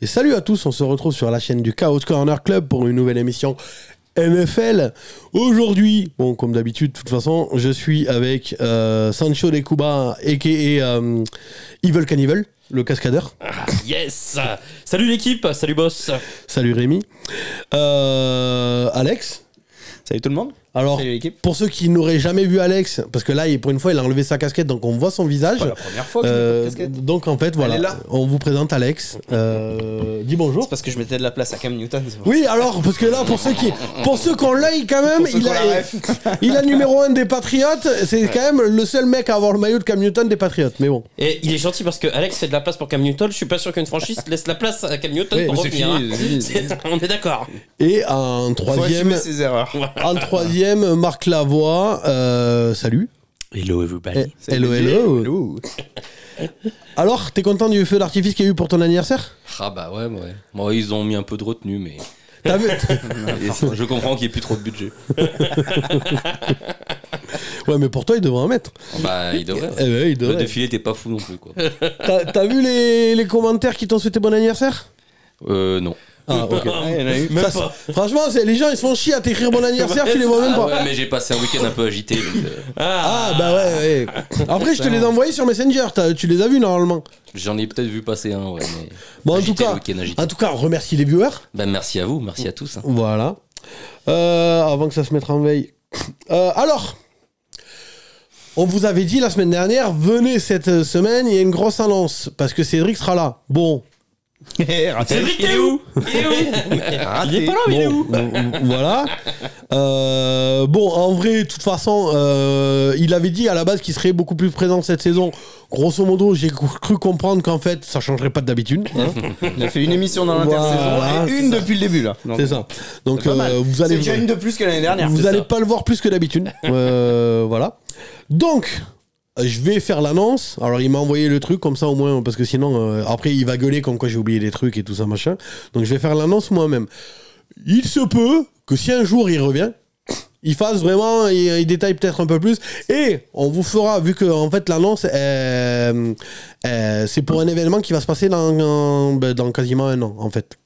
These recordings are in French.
Et salut à tous, on se retrouve sur la chaîne du Couch Corner Club pour une nouvelle émission NFL. Aujourd'hui, bon, comme d'habitude, de toute façon, je suis avec Sancho de Cuba, a.k.a. Evil Cannibal, le cascadeur. Ah, yes. Salut l'équipe, salut boss. Salut Rémi. Alex. Salut tout le monde. Alors, pour ceux qui n'auraient jamais vu Alex, parce que là, pour une fois, il a enlevé sa casquette, donc on voit son visage. C'est pas la première fois que je mets pas de casquette. Donc en fait, voilà, on vous présente Alex. Dis bonjour. C'est parce que je mettais de la place à Cam Newton. Oui, alors, parce que là, pour ceux qui ont l'œil quand même, il a numéro 1 des Patriotes. C'est quand même le seul mec à avoir le maillot de Cam Newton des Patriotes. Mais bon. Et il est gentil parce que Alex fait de la place pour Cam Newton. Je suis pas sûr qu'une franchise laisse la place à Cam Newton pour revenir. On est d'accord. Et en troisième, en troisième, Marc Lavoie. Salut. Hello everybody. Hello. Alors, t'es content du feu d'artifice qu'il y a eu pour ton anniversaire? Ah bah ouais. Bon, ils ont mis un peu de retenue, mais... T'as vu? Je comprends qu'il n'y ait plus trop de budget. Ouais, mais pour toi, il devrait en mettre. Bah, il devrait. Eh ben, il devrait. Le défilé t'es pas fou non plus, quoi. T'as vu les commentaires qui t'ont souhaité bon anniversaire? Non. Ah, ok. Il y en a eu. Même pas. Franchement, les gens ils se font chier à t'écrire bon anniversaire, tu les vois même pas. Ouais, mais j'ai passé un week-end un peu agité. Donc, bah ouais. Après, je te les ai envoyés sur Messenger, tu les as vus normalement. J'en ai peut-être vu passer un, ouais. Mais bon, agité, en tout cas, on remercie les viewers. Bah, merci à vous, merci à tous. Hein. Voilà. Avant que ça se mette en veille. Alors, on vous avait dit la semaine dernière, venez cette semaine, il y a une grosse annonce, parce que Cédric sera là. Bon. Cédric, il est où? Il est pas là, mais il est où? Voilà. Bon, en vrai, de toute façon, il avait dit à la base qu'il serait beaucoup plus présent cette saison. Grosso modo, j'ai cru comprendre qu'en fait, ça changerait pas d'habitude. Hein. Il a fait une émission dans l'intersaison et une depuis le début là. C'est ça. Donc vous allez. C'est déjà une de plus que l'année dernière. Vous allez pas le voir plus que d'habitude. Voilà. Donc. Je vais faire l'annonce. Alors, il m'a envoyé le truc comme ça au moins, parce que sinon, après, il va gueuler comme quoi j'ai oublié des trucs et tout ça, machin. Donc, je vais faire l'annonce moi-même. Il se peut que si un jour il revient, il fasse vraiment, il détaille peut-être un peu plus. Et on vous fera, vu que en fait, l'annonce, c'est pour un événement qui va se passer dans quasiment un an, en fait.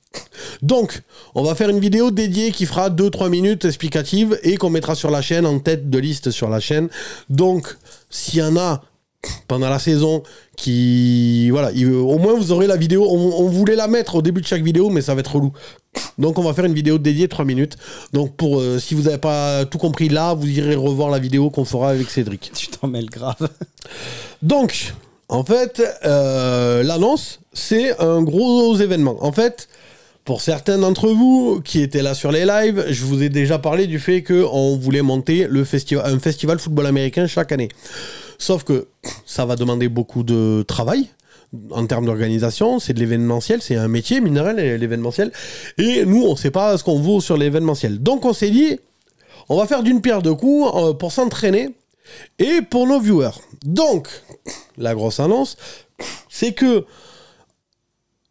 Donc, on va faire une vidéo dédiée qui fera 2-3 minutes explicative et qu'on mettra sur la chaîne, en tête de liste sur la chaîne. Donc, s'il y en a pendant la saison qui... Voilà, au moins vous aurez la vidéo. On voulait la mettre au début de chaque vidéo, mais ça va être relou. Donc, on va faire une vidéo dédiée 3 minutes. Donc, si vous n'avez pas tout compris là, vous irez revoir la vidéo qu'on fera avec Cédric. Tu t'en mêles grave. Donc, en fait, l'annonce, c'est un gros événement. En fait... Pour certains d'entre vous qui étaient là sur les lives, je vous ai déjà parlé du fait qu'on voulait monter un festival football américain chaque année. Sauf que ça va demander beaucoup de travail en termes d'organisation, c'est de l'événementiel, c'est un métier, mine de rien, l'événementiel. Et nous, on ne sait pas ce qu'on vaut sur l'événementiel. Donc on s'est dit, on va faire d'une pierre deux coups pour s'entraîner et pour nos viewers. Donc, la grosse annonce, c'est que...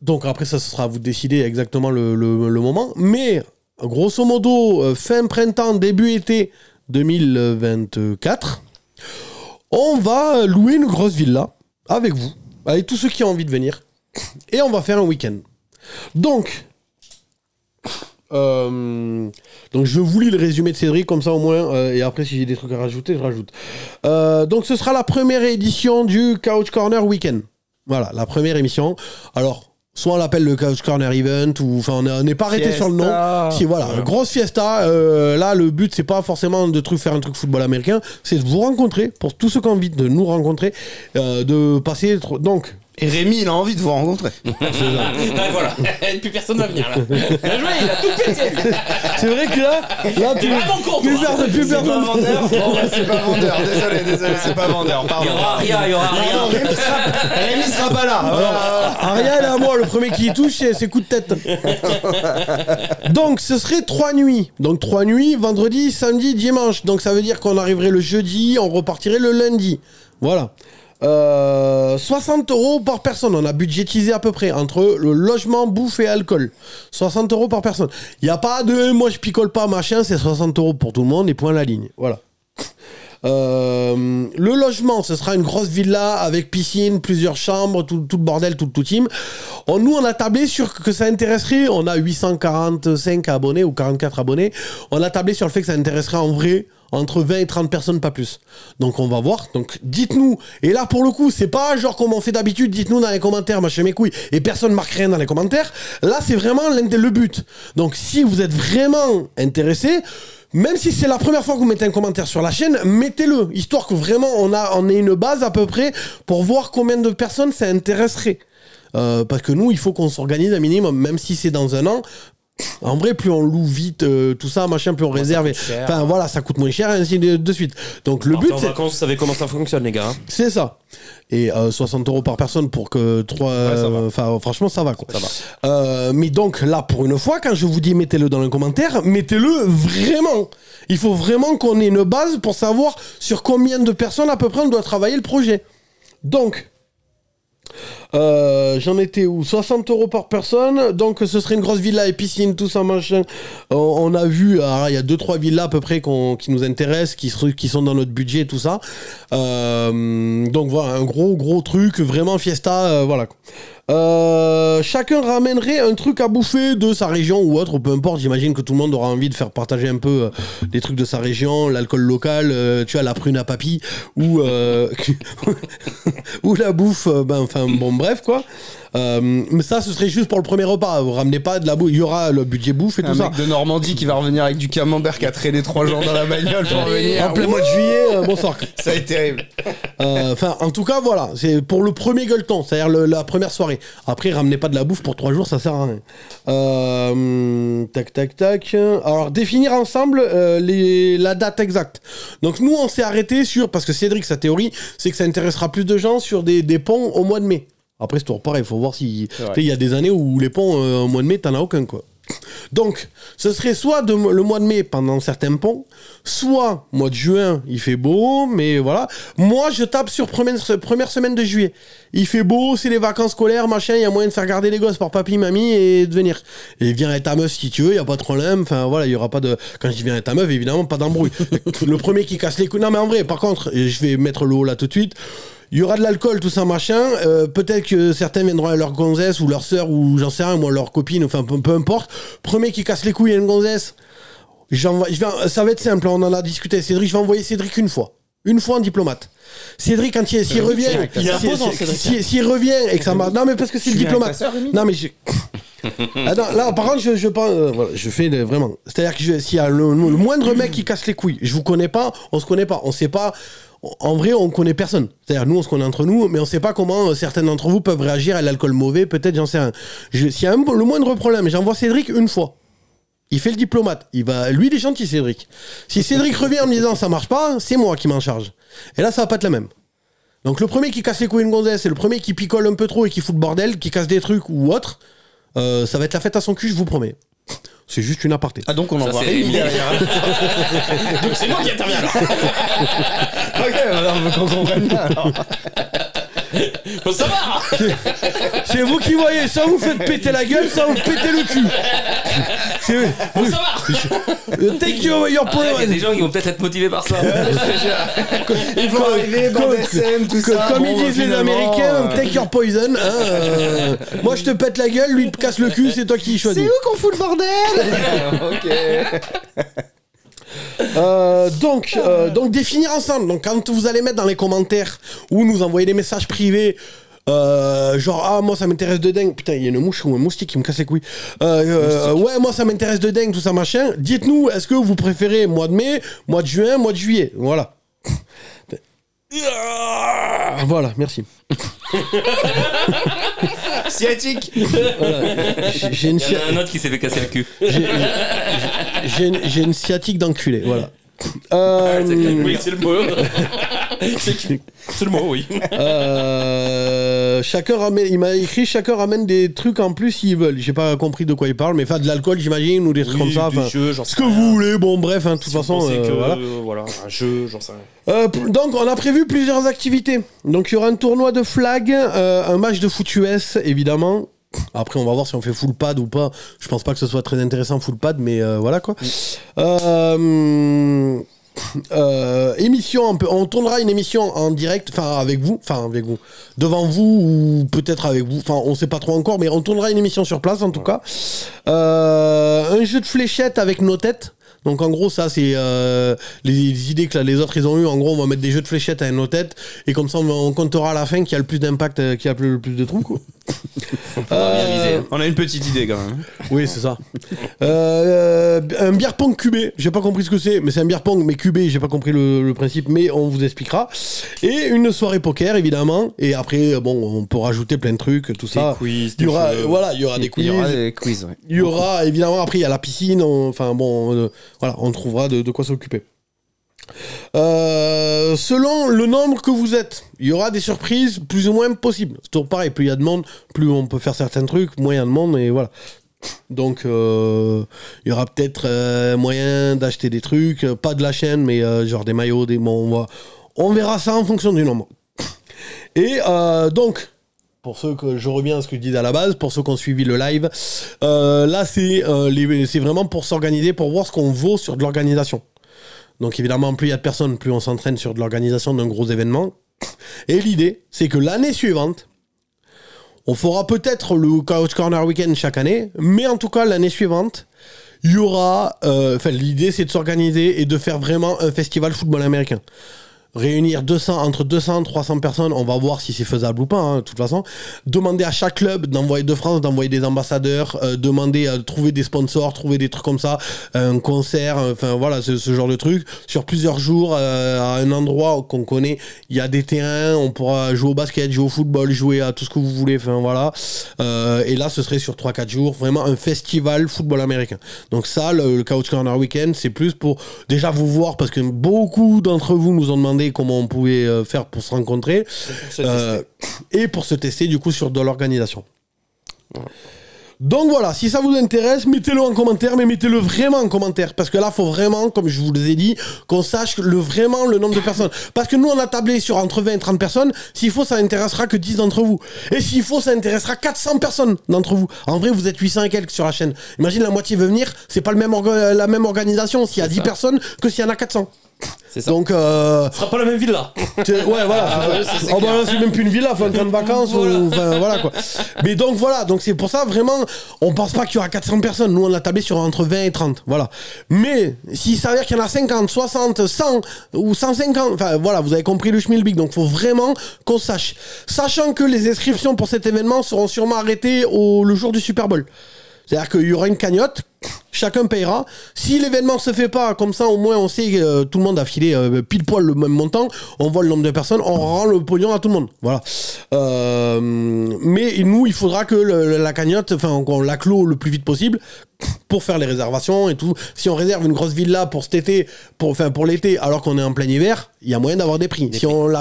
Donc après, ça sera à vous de décider exactement le moment. Mais, grosso modo, fin printemps, début été 2024, on va louer une grosse villa avec vous, avec tous ceux qui ont envie de venir. Et on va faire un week-end. Donc, je vous lis le résumé de Cédric, comme ça au moins, et après, si j'ai des trucs à rajouter, je rajoute. Donc, ce sera la première édition du Couch Corner Weekend. Voilà, la première émission. Alors... Soit on l'appelle le Couch Corner Event, ou enfin on n'est pas arrêté sur le nom. Si, voilà, grosse fiesta. Là, le but c'est pas forcément de faire un truc football américain, c'est de vous rencontrer pour tous ceux qui ont envie de nous rencontrer, de passer. Donc. Et Rémi, il a envie de vous rencontrer. Voilà, plus personne va venir là. Bien joué, il a tout pété. C'est vrai que là t'es vraiment con, plus personne. C'est pas vendeur. Bon, bah, c'est pas vendeur. Désolé, c'est pas vendeur. Pardon. Il y aura rien. Rémi sera pas là. Alors, Ariel et à moi, le premier qui y touche, c'est coup de tête. Donc, ce serait 3 nuits. Donc, 3 nuits, vendredi, samedi, dimanche. Donc, ça veut dire qu'on arriverait le jeudi, on repartirait le lundi. Voilà. 60 € par personne. On a budgétisé à peu près entre le logement, bouffe et alcool. 60 € par personne. Il n'y a pas de moi je picole pas machin, c'est 60 € pour tout le monde et point à la ligne. Voilà. Le logement, ce sera une grosse villa avec piscine, plusieurs chambres, tout le bordel, tout team. Nous, on a tablé sur que ça intéresserait, on a 845 abonnés ou 44 abonnés, on a tablé sur le fait que ça intéresserait en vrai entre 20 et 30 personnes, pas plus. Donc on va voir. Donc dites-nous. Et là pour le coup, c'est pas genre comme on fait d'habitude, dites-nous dans les commentaires, machin mes couilles, et personne marque rien dans les commentaires. Là c'est vraiment le but. Donc si vous êtes vraiment intéressé, même si c'est la première fois que vous mettez un commentaire sur la chaîne, mettez-le, histoire que vraiment on ait une base à peu près pour voir combien de personnes ça intéresserait. Parce que nous, il faut qu'on s'organise un minimum, même si c'est dans un an. En vrai, plus on loue vite, tout ça, machin, plus on réserve. Enfin voilà, ça coûte moins cher, et ainsi de suite. Donc le but, en vacances, vous savez comment ça fonctionne, les gars. C'est ça. Et 60 € par personne pour que 3. Enfin, franchement, ça va quoi. Ça va. Mais donc là, pour une fois, quand je vous dis mettez-le dans les commentaires, mettez-le vraiment. Il faut vraiment qu'on ait une base pour savoir sur combien de personnes à peu près on doit travailler le projet. Donc. J'en étais où 60 € par personne, donc ce serait une grosse villa et piscine, tout ça machin. On a vu, il y a 2-3 villas à peu près qui nous intéressent, qui sont dans notre budget, tout ça. Donc voilà, un gros truc, vraiment fiesta, voilà. Chacun ramènerait un truc à bouffer de sa région ou autre, peu importe. J'imagine que tout le monde aura envie de faire partager un peu des trucs de sa région, l'alcool local, tu vois, la prune à papy ou ou la bouffe, bon bref quoi. Mais ça, ce serait juste pour le premier repas. Vous ramenez pas de la bouffe. Il y aura le budget bouffe et tout ça. Un mec de Normandie qui va revenir avec du camembert qui a traîné 3 jours dans la bagnole pour venir. En plein mois de juillet, bonsoir. Ça va être terrible. En tout cas, voilà. C'est pour le premier gueuleton, c'est-à-dire la première soirée. Après, ramenez pas de la bouffe pour 3 jours, ça sert à rien. Tac. Alors, définir ensemble la date exacte. Donc, nous, on s'est arrêté sur... Parce que Cédric, sa théorie, c'est que ça intéressera plus de gens sur des ponts au mois de mai. Après, c'est toujours pareil, il faut voir si... Il y a des années où les ponts, au mois de mai, t'en as aucun, quoi. Donc, ce serait soit le mois de mai pendant certains ponts, soit mois de juin, il fait beau, mais voilà. Moi, je tape sur première semaine de juillet. Il fait beau, c'est les vacances scolaires, machin, il y a moyen de faire garder les gosses par papy, mamie et de venir. Et viens avec ta meuf si tu veux, il n'y a pas de problème. Enfin, voilà, il n'y aura pas de... Quand je dis viens avec ta meuf, évidemment, pas d'embrouille. Le premier qui casse les couilles... Non, mais en vrai, par contre, je vais mettre le haut là tout de suite... Il y aura de l'alcool, tout ça, machin. Peut-être que certains viendront à leur gonzesse ou leur sœur ou j'en sais rien, moi, leur copine, enfin, peu importe. Premier qui casse les couilles à une gonzesse, ça va être simple, on en a discuté avec Cédric, je vais envoyer Cédric une fois. Une fois en diplomate. Cédric, quand s'il revient, s'il revient et que ça marche. Non, mais parce que c'est le diplomate. Non, mais là, par contre, je pense, voilà, je fais vraiment. C'est-à-dire que s'il y a le moindre mec qui casse les couilles, je vous connais pas, on se connaît pas, on sait pas. En vrai, on connaît personne. C'est-à-dire, nous, on se connaît entre nous, mais on sait pas comment certains d'entre vous peuvent réagir à l'alcool mauvais, peut-être, j'en sais rien. S'il y a le moindre problème, j'envoie Cédric une fois. Il fait le diplomate. Lui, il est gentil, Cédric. Si Cédric revient en me disant ça marche pas, c'est moi qui m'en charge. Et là, ça va pas être la même. Donc, le premier qui casse les couilles une gonzesse, et le premier qui picole un peu trop et qui fout le bordel, qui casse des trucs ou autre, ça va être la fête à son cul, je vous promets. C'est juste une aparté. Ah, donc on envoie Rémi derrière. Donc c'est moi qui interviens alors. Ok, alors qu'on comprenne bien alors. Faut savoir. C'est vous qui voyez, soit vous faites péter la gueule, soit vous pétez le cul. Faut savoir. Take your point. Il y a des gens qui vont peut-être être motivés par ça. Ils vont arriver, bande SM, tout ça. Comme ils disent les Américains, take your poison. Moi je te pète la gueule, lui il te casse le cul, c'est toi qui choisis. C'est où qu'on fout le bordel. Ok. Donc définir ensemble. Donc quand vous allez mettre dans les commentaires ou nous envoyer des messages privés, genre moi ça m'intéresse de dingue. Putain, il y a une mouche ou un moustique qui me casse les couilles. Ouais, moi ça m'intéresse de dingue, tout ça machin. Dites-nous, est-ce que vous préférez mois de mai, mois de juin, mois de juillet? Voilà. Voilà, merci. Sciatique. Voilà. J'ai une Il y en a un autre qui s'est fait casser le cul. j'ai une sciatique d'enculé, voilà. Oui, c'est le mot. C'est le mot, oui. Chacun ramène, il m'a écrit chacun ramène des trucs en plus s'ils veulent. J'ai pas compris de quoi il parle, mais enfin de l'alcool j'imagine ou des trucs comme ça. Ce que vous voulez, bon bref, de toute façon. Voilà, un jeu, j'en sais rien. Donc on a prévu plusieurs activités. Donc il y aura un tournoi de flag, un match de foot US évidemment. Après on va voir si on fait full pad ou pas. Je pense pas que ce soit très intéressant full pad, mais voilà quoi. émission, on tournera une émission en direct, avec vous, devant vous ou peut-être avec vous, on sait pas trop encore, mais on tournera une émission sur place en tout cas. Un jeu de fléchettes avec nos têtes. Donc en gros ça c'est les idées que les autres ils ont eu. En gros on va mettre des jeux de fléchettes avec nos têtes et comme ça on comptera à la fin qui a le plus d'impact, qui a le plus de trous quoi. On a une petite idée quand même. Oui c'est ça. Un beer pong cubé, j'ai pas compris ce que c'est, mais c'est un beer pong mais cubé, j'ai pas compris le principe, mais on vous expliquera. Et une soirée poker évidemment. Et après bon on peut rajouter plein de trucs, tout ça. Des quiz, il y aura des quiz. Il y aura des quiz. Ouais. Il y aura évidemment après il y a la piscine. Voilà, on trouvera de quoi s'occuper. Selon le nombre que vous êtes, il y aura des surprises plus ou moins possibles. C'est toujours pareil, plus il y a de monde, plus on peut faire certains trucs, moins il y a de monde, et voilà. Donc il y aura peut-être moyen d'acheter des trucs, pas de la chaîne, mais genre des maillots, on verra ça en fonction du nombre. Et donc... Pour ceux que je reviens à ce que je disais à la base, pour ceux qui ont suivi le live, là c'est vraiment pour s'organiser, pour voir ce qu'on vaut sur de l'organisation. Donc évidemment, plus il y a de personnes, plus on s'entraîne sur de l'organisation d'un gros événement. Et l'idée, c'est que l'année suivante, on fera peut-être le Couch Corner Weekend chaque année, mais en tout cas l'année suivante, il y aura... l'idée c'est de s'organiser et de faire vraiment un festival football américain. Réunir entre 200 et 300 personnes, on va voir si c'est faisable ou pas, de toute façon. Demander à chaque club d'envoyer de France, d'envoyer des ambassadeurs, demander à trouver des sponsors, trouver des trucs comme ça, un concert, ce genre de trucs. Sur plusieurs jours, à un endroit qu'on connaît, il y a des terrains, on pourra jouer au basket, jouer au football, jouer à tout ce que vous voulez, et là, ce serait sur 3-4 jours, vraiment un festival football américain. Donc ça, le Couch Corner Weekend, c'est plus pour déjà vous voir, parce que beaucoup d'entre vous nous ont demandé comment on pouvait faire pour se rencontrer et pour se tester du coup sur de l'organisation. Voilà. Donc voilà, si ça vous intéresse, mettez-le en commentaire, mais mettez-le vraiment en commentaire, parce que là, il faut vraiment, comme je vous l'ai dit, qu'on sache vraiment le nombre de personnes. Parce que nous, on a tablé sur entre 20 et 30 personnes, s'il faut, ça intéressera que 10 d'entre vous. Et s'il faut, ça intéressera 400 personnes d'entre vous. En vrai, vous êtes 800 et quelques sur la chaîne. Imagine, la moitié veut venir, c'est pas la même organisation s'il y a 10 personnes que s'il y en a 400. C'est ça. Donc, ce sera pas la même villa. Ouais, voilà. C'est même plus une villa, un camp de vacances. Voilà quoi. Mais donc voilà, donc c'est pour ça vraiment, on pense pas qu'il y aura 400 personnes. Nous on a tablé sur entre 20 et 30. Voilà. Mais s'il s'avère qu'il y en a 50, 60, 100 ou 150, voilà, vous avez compris le schmilblick. Donc faut vraiment qu'on sache. Sachant que les inscriptions pour cet événement seront sûrement arrêtées le jour du Super Bowl. C'est-à-dire qu'il y aura une cagnotte, chacun payera. Si l'événement se fait pas, comme ça au moins on sait que tout le monde a filé pile poil le même montant, on voit le nombre de personnes, on rend le pognon à tout le monde. Voilà. Mais nous, il faudra que la cagnotte, qu'on la clôt le plus vite possible pour faire les réservations et tout. Si on réserve une grosse villa pour cet été, pour l'été, alors qu'on est en plein hiver, il y a moyen d'avoir des prix. Si on la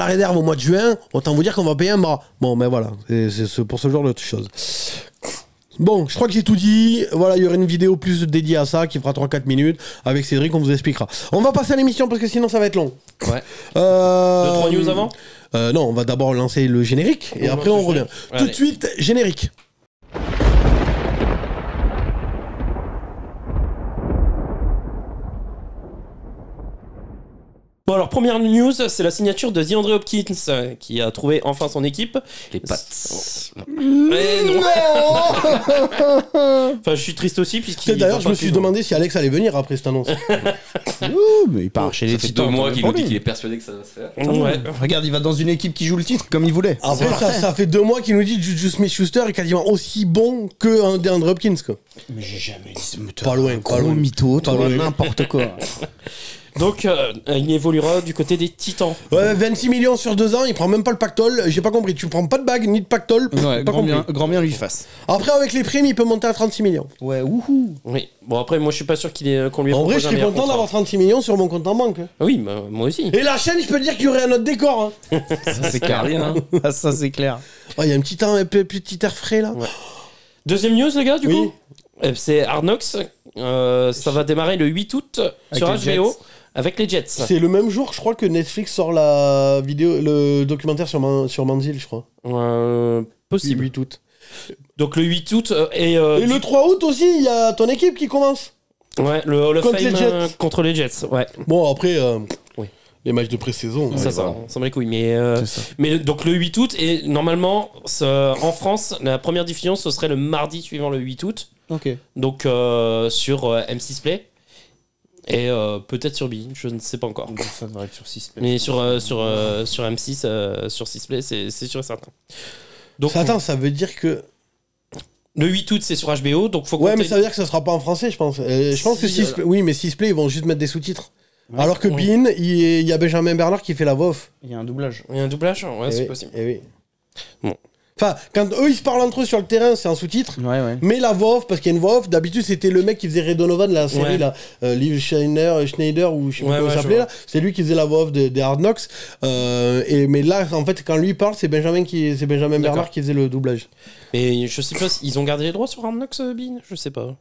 réserve au mois de juin, autant vous dire qu'on va payer un bras. Bon, mais voilà, c'est pour ce genre de choses. Bon, je crois que j'ai tout dit. Voilà, il y aura une vidéo plus dédiée à ça qui fera 3-4 minutes. Avec Cédric, on vous expliquera. On va passer à l'émission parce que sinon ça va être long. Ouais. 2-3 news avant non, on va d'abord lancer le générique et après on revient. Tout de suite, générique. Bon alors première news, c'est la signature de DeAndre Hopkins qui a trouvé enfin son équipe. Les pattes. Mais non. Enfin je suis triste aussi puisqu'il... D'ailleurs je me suis demandé si Alex allait venir après cette annonce. Mais il part chez les Titans. Ça fait 2 mois qu'il nous dit qu'il est persuadé que ça va se faire. Ouais. Regarde, il va dans une équipe qui joue le titre comme il voulait. Après ça fait 2 mois qu'il nous dit que Juju Smith-Schuster est quasiment aussi bon que DeAndre Hopkins quoi. Mais j'ai jamais dit pas loin, gros mytho, toi, n'importe quoi. Donc il évoluera du côté des Titans. Ouais, 26 millions sur 2 ans, il prend même pas le pactole. J'ai pas compris, tu prends pas de bague ni de pactole. Ouais, grand bien lui fasse. Après avec les primes, il peut monter à 36 millions. Ouais, wouhou. Oui. Bon après moi je suis pas sûr qu'on lui ait en vrai, proposé je un suis meilleur content contrat. d'avoir 36 millions sur mon compte en banque. Oui, moi aussi. Et la chaîne, je peux te dire qu'il y aurait un autre décor. Ça c'est clair. Hein. Ça c'est clair. Il y a un petit air frais là. Ouais. Deuxième news les gars du Oui. coup. C'est Hard Knocks. Ça va démarrer le 8 août sur HBO. Avec les Jets. C'est le même jour, je crois, que Netflix sort le documentaire sur Manziel, je crois. Possible. Le 8 août. Donc le 8 août et le 3 août aussi, il y a ton équipe qui commence. Ouais, le Hall of Contre Fame les Jets. contre les Jets, ouais. Bon, après, Oui. les matchs de pré-saison. Ça, voilà. ça m'en bat les couilles. Mais donc le 8 août, et normalement, en France, la première diffusion, ce serait le mardi suivant le 8 août. Ok. Donc sur M6 Play. Et peut-être sur Bein, je ne sais pas encore. Donc ça devrait être sur 6. Mais sur M6, sur 6play, c'est sûr et certain. Donc, Attends, ça veut dire que... le 8 août, c'est sur HBO, donc faut Ouais, compter... mais ça veut dire que ça sera pas en français, je pense. Je pense que Si, 6play... Oui, mais 6play, ils vont juste mettre des sous-titres. Ouais. Alors que Bein, il y a Benjamin Bernard qui fait la voix off. Il y a un doublage. Il y a un doublage? Ouais, Eh c'est oui, possible. eh oui. Bon. Enfin, quand eux, ils se parlent entre eux sur le terrain, c'est en sous-titres. Ouais. Mais la voix off, parce qu'il y a une voix off, d'habitude c'était le mec qui faisait Ray Donovan, la série Ouais. là, Liv Schneider ou je sais pas Ouais, comment ouais, il s'appelait je là, c'est lui qui faisait la voix off des Hard Knocks. Mais là, en fait, quand lui parle, c'est Benjamin Bernard D'accord. qui faisait le doublage. Mais je sais pas, ils ont gardé les droits sur Hard Knocks, Bein? Je sais pas.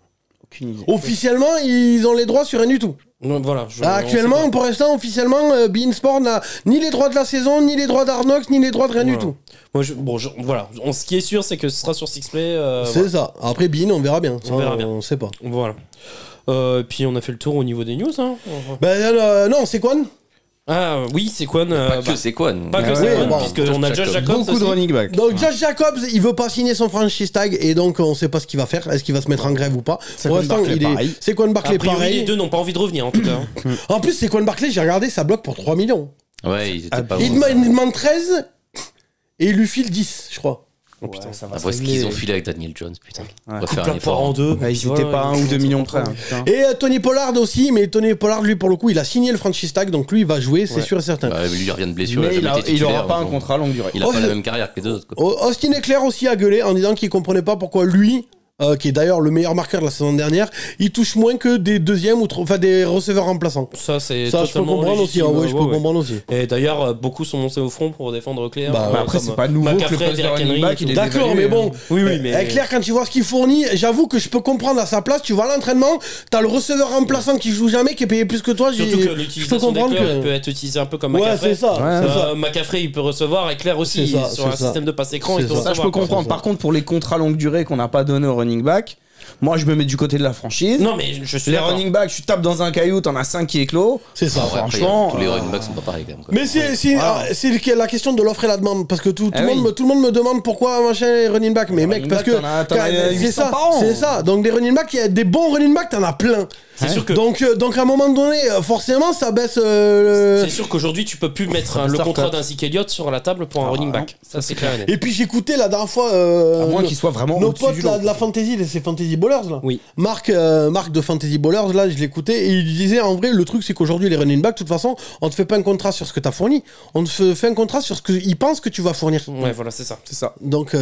Aucune idée. Officiellement, ils ont les droits sur rien du tout. Non, voilà. Là, On sait actuellement, pour l'instant, officiellement, Bein Sport n'a ni les droits de la saison, ni les droits d'Hard Knocks, ni les droits de rien du Voilà. tout. pas. Moi, voilà. Ce qui est sûr, c'est que ce sera sur 6play. C'est ça. Après Bein, on verra bien. Ça, On verra bien. On sait pas. Voilà. Puis on a fait le tour au niveau des news. Hein. Non, c'est quoi? Ah oui, c'est quoi Pas que c'est quoi Pas que Ah c'est ouais, quoi, bon, puisqu'on a Josh Jacobs Beaucoup aussi. de running back. Donc Josh Jacobs, il veut pas signer son franchise tag et donc on sait pas ce qu'il va faire. Est-ce qu'il va se mettre en grève ou pas? Saquon Pour l'instant, Barkley, il est. pareil. Saquon A Barkley priori, pareil. les deux n'ont pas envie de revenir en tout cas. En plus, Saquon Barkley, j'ai regardé, ça bloque pour 3 millions. Ouais, ils étaient pas Il bons. demande 13 et il lui file 10, je crois. Oh putain. ça va Après ce qu'ils ont filé avec Daniel Jones, putain. On va faire un effort. en deux. Ils étaient pas 1 ou 2 millions près. Hein, putain. Et Tony Pollard aussi, mais Tony Pollard, lui, pour le coup, il a signé le franchise tag, donc lui, il va jouer, c'est Ouais. sûr et certain. Bah, lui, il revient de blessure. Mais il a jamais été il aura titulaire, pas un bon. contrat longue durée. Il a Oh, pas je- la même carrière que les deux autres. quoi. Austin Eckler aussi a gueulé en disant qu'il comprenait pas pourquoi lui, qui est d'ailleurs le meilleur marqueur de la saison dernière, il touche moins que des deuxièmes ou des receveurs remplaçants. Ça, c'est Ça, je peux totalement comprendre aussi. légitime. Oui, je peux Ouais, ouais. comprendre aussi. Et d'ailleurs, beaucoup sont montés au front pour défendre Claire. Bah, Bah, après, c'est pas nouveau que le poste de running back, il est D'accord, dévalué, mais bon. Oui, oui, mais. Claire, quand tu vois ce qu'il fournit, j'avoue que je peux comprendre à sa place. Tu vas à l'entraînement, t'as le receveur remplaçant qui joue jamais, qui est payé plus que toi. Surtout que je peux l'utilisation des comprendre clubs que. peut être utilisée un peu comme Ouais, McCaffrey. c'est ça. Ouais, c'est ça. McCaffrey, il peut recevoir, et Claire aussi. C'est ça, Sur c'est un ça. système de passe écran, C'est il peut ça. Ça, je peux recevoir. comprendre. Par contre, pour les contrats longue durée qu'on n'a pas donné aux running back, moi, je me mets du côté de la franchise. Non, mais je suis Les d'accord. running back, tu tapes dans un caillou, t'en as 5 qui éclos. C'est ça. Ouais, après, franchement, tous les running backs sont pas pareils quand même. quoi. Mais c'est la question de l'offre et la demande parce que tout Ah le oui. monde tout le monde me demande pourquoi machin les running back mais mec running parce back, que t'en as c'est 800 ça par an. c'est ça donc des running back il y a des bons running back t'en as plein C'est sûr que. donc à un moment donné forcément ça baisse C'est sûr qu'aujourd'hui, tu peux plus mettre le Startup. contrat d'un Zeke Elliott sur la table pour un running back. Ça, c'est clair et net. et puis j'écoutais la dernière fois à moins qu'il soit vraiment nos au-dessus potes du là, lot. de la fantasy ces fantasy ballers là Oui. Marc de fantasy ballers là je l'écoutais et il disait en vrai le truc c'est qu'aujourd'hui les running back de toute façon on te fait pas un contrat sur ce que t'as fourni on te fait un contrat sur ce qu'ils pensent que tu vas fournir. Ouais, voilà, c'est ça. C'est ça. Donc,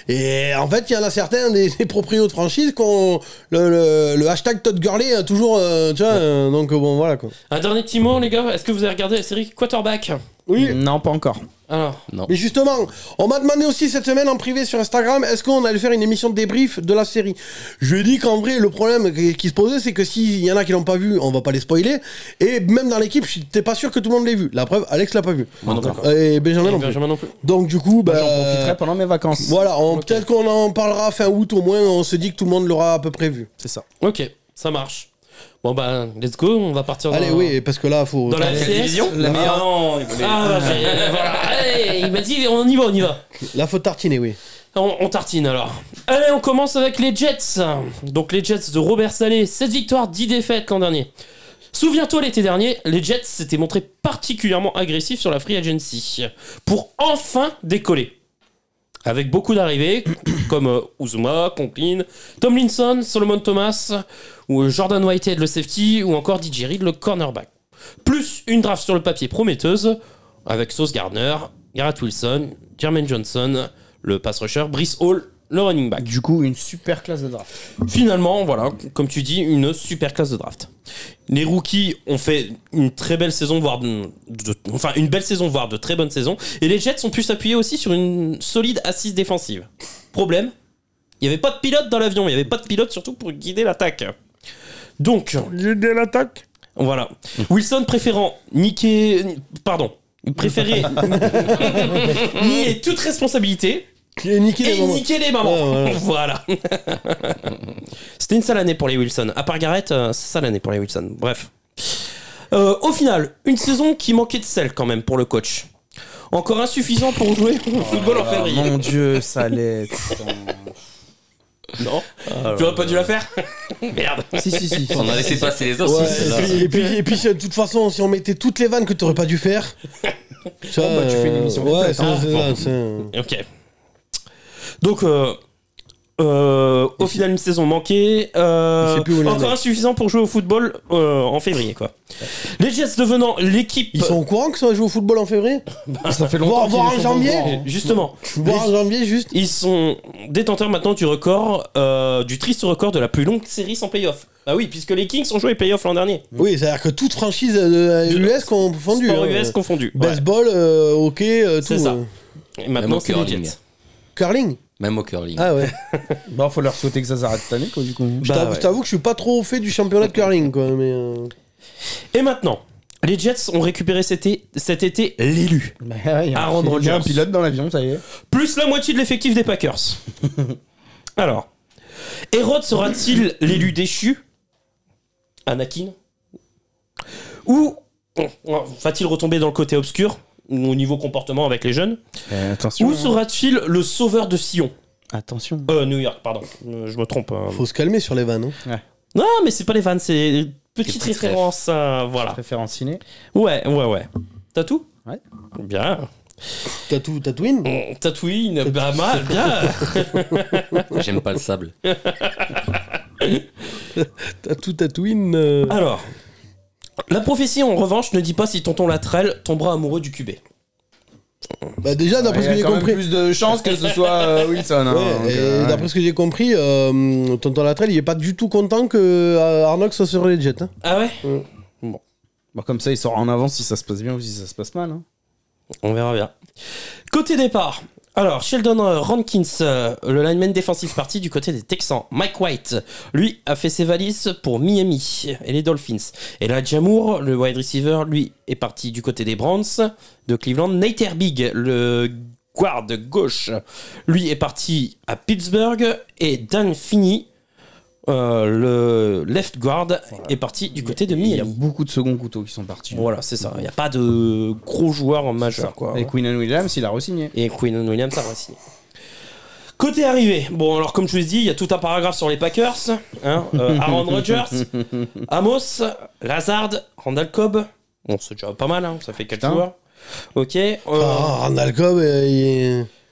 et en fait, il y en a certains des proprios de franchise qui ont le hashtag Todd Gurley toujours, tu vois, donc bon, voilà quoi. Un dernier petit mot, les gars. Est-ce que vous avez regardé la série Quarterback? Oui, Non, pas encore. Alors, Non. mais justement, on m'a demandé aussi cette semaine en privé sur Instagram, est-ce qu'on allait faire une émission de débrief de la série? Je lui ai dit qu'en vrai, le problème qui se posait, c'est que s'il y en a qui l'ont pas vu, on va pas les spoiler, et même dans l'équipe, j'étais pas sûr que tout le monde l'ait vu. La preuve, Alex l'a pas vu. Moi non plus. Et Benjamin non plus. Benjamin non plus. Donc du coup, J'en profiterai pendant mes vacances. voilà, peut-être qu'on en parlera fin août au moins, on se dit que tout le monde l'aura à peu près vu. C'est ça. Ok, ça marche. Bon, bah, let's go. On va partir Allez, dans... oui, parce que là, faut... Dans la Quelle CS. division La meilleure. Non, il voulait- Ah, voilà. Allez, il m'a dit, on y va, on y va. Là, faut tartiner, oui. On tartine alors. Allez, on commence avec les Jets. Donc les Jets de Robert Saleh, 7 victoires, 10 défaites l'an dernier. Souviens-toi, l'été dernier, les Jets s'étaient montrés particulièrement agressifs sur la free agency pour enfin décoller. Avec beaucoup d'arrivées, comme Uzuma, Conklin, Tomlinson, Solomon Thomas, ou Jordan Whitehead le safety, ou encore DJ Reed le cornerback. Plus une draft sur le papier prometteuse, avec Sauce Gardner, Garrett Wilson, Jermaine Johnson, le pass rusher, Breece Hall, le running back. Du coup, une super classe de draft. Finalement, voilà, comme tu dis, une super classe de draft. Les rookies ont fait une très belle saison, voire enfin une belle saison, voire de très bonnes saisons. Et les Jets ont pu s'appuyer aussi sur une solide assise défensive. Problème, il n'y avait pas de pilote dans l'avion, il n'y avait pas de pilote surtout pour guider l'attaque. Donc, Guider l'attaque. voilà. Wilson préférant nier toute responsabilité. Et niquer les Et mamans. niquer les mamans. Ouais, Voilà. C'était une sale année pour les Wilson. À part Garrett, c'est sale année pour les Wilson. Bref. Au final, une saison qui manquait de sel quand même pour le coach. Encore insuffisant pour jouer au football en février. Mon dieu, ça l'est. Non, j'aurais pas dû la faire. Merde. Si. On a laissé passer les autres. Ouais, si, celle-là. et puis, de toute façon, si on mettait toutes les vannes que t'aurais pas dû faire. Ça, Bon, bah, tu fais une émission Ouais, complète, c'est. Ok. Donc, au final, une saison manquée. Je sais plus où il en Encore est. insuffisant pour jouer au football en février, quoi. Les Jets devenant l'équipe. Ils sont au courant que ça va jouer au football en février? Ça fait longtemps. Voir qu'ils en sont janvier. pas au courant. Justement. Voir en janvier, juste. Ils sont détenteurs maintenant du record, du triste record de la plus longue série sans playoff. Ah oui, puisque les Kings ont joué les playoffs l'an dernier. Oui, c'est-à-dire que toute franchise US confondue. Sport hein. US confondu. Ouais. Baseball, hockey, tout. C'est ça. Et Même maintenant, au c'est les curling. Jets. Curling. Même au curling. Ah ouais. Bon, faut leur souhaiter que ça s'arrête cette année, quoi, du coup. Je Bah, ouais. t'avoue que je suis pas trop au fait du championnat de curling, quoi. Mais. Et maintenant, les Jets ont récupéré cet été l'élu. Bah, ouais, il y a Aaron il y a Rodgers. un pilote dans l'avion, ça y est. Plus la moitié de l'effectif des Packers. Alors, Hérode sera-t-il l'élu déchu? Anakin? Ou va-t-il retomber dans le côté obscur au niveau comportement avec les jeunes? Attention. Ou sera-t-il le sauveur de Sion? Attention. New York, pardon. Je me trompe. Faut se calmer sur les vannes. Hein. Non, mais c'est pas les vannes, c'est des petites petites références. Voilà. Référence ciné. Ouais. T'as tout? Ouais. Bien. Tatooine. Tatooine, bah mal, bien. J'aime pas le sable. Tatooine. Alors, la prophétie en revanche ne dit pas si tonton Latrell tombera amoureux du QB. Bah déjà, d'après Il ce y que a j'ai quand même compris. plus de chances que ce soit Wilson. Hein, Ouais, donc, et d'après ce que j'ai compris, tonton Latrell, il est pas du tout content que Arnold soit sur les Jets. Hein. Ah ouais? Bon, comme ça, il saura en avance si ça se passe bien ou si ça se passe mal. Hein. On verra bien. Côté départ. Alors, Sheldon Rankins, le lineman défensif parti du côté des Texans. Mike White, lui, a fait ses valises pour Miami et les Dolphins. Et là, Jamour, le wide receiver, lui, est parti du côté des Browns de Cleveland. Nate Herbig, le guard gauche, lui, est parti à Pittsburgh. Et Dan Finney, le left guard, est parti du côté de Il y a Miami. beaucoup de seconds couteaux qui sont partis. Voilà, c'est ça. Il n'y a pas de gros joueurs majeurs, quoi. Et Quinn Williams, il a re-signé. Et Quinn Williams a re-signé. Côté arrivé, bon alors comme je vous l'ai dit, il y a tout un paragraphe sur les Packers. Hein, Aaron Rodgers, Amos, Lazard, Randall Cobb. Bon, c'est déjà pas mal, hein, ça fait 4 Putain. joueurs. Ok. Randall Cobb,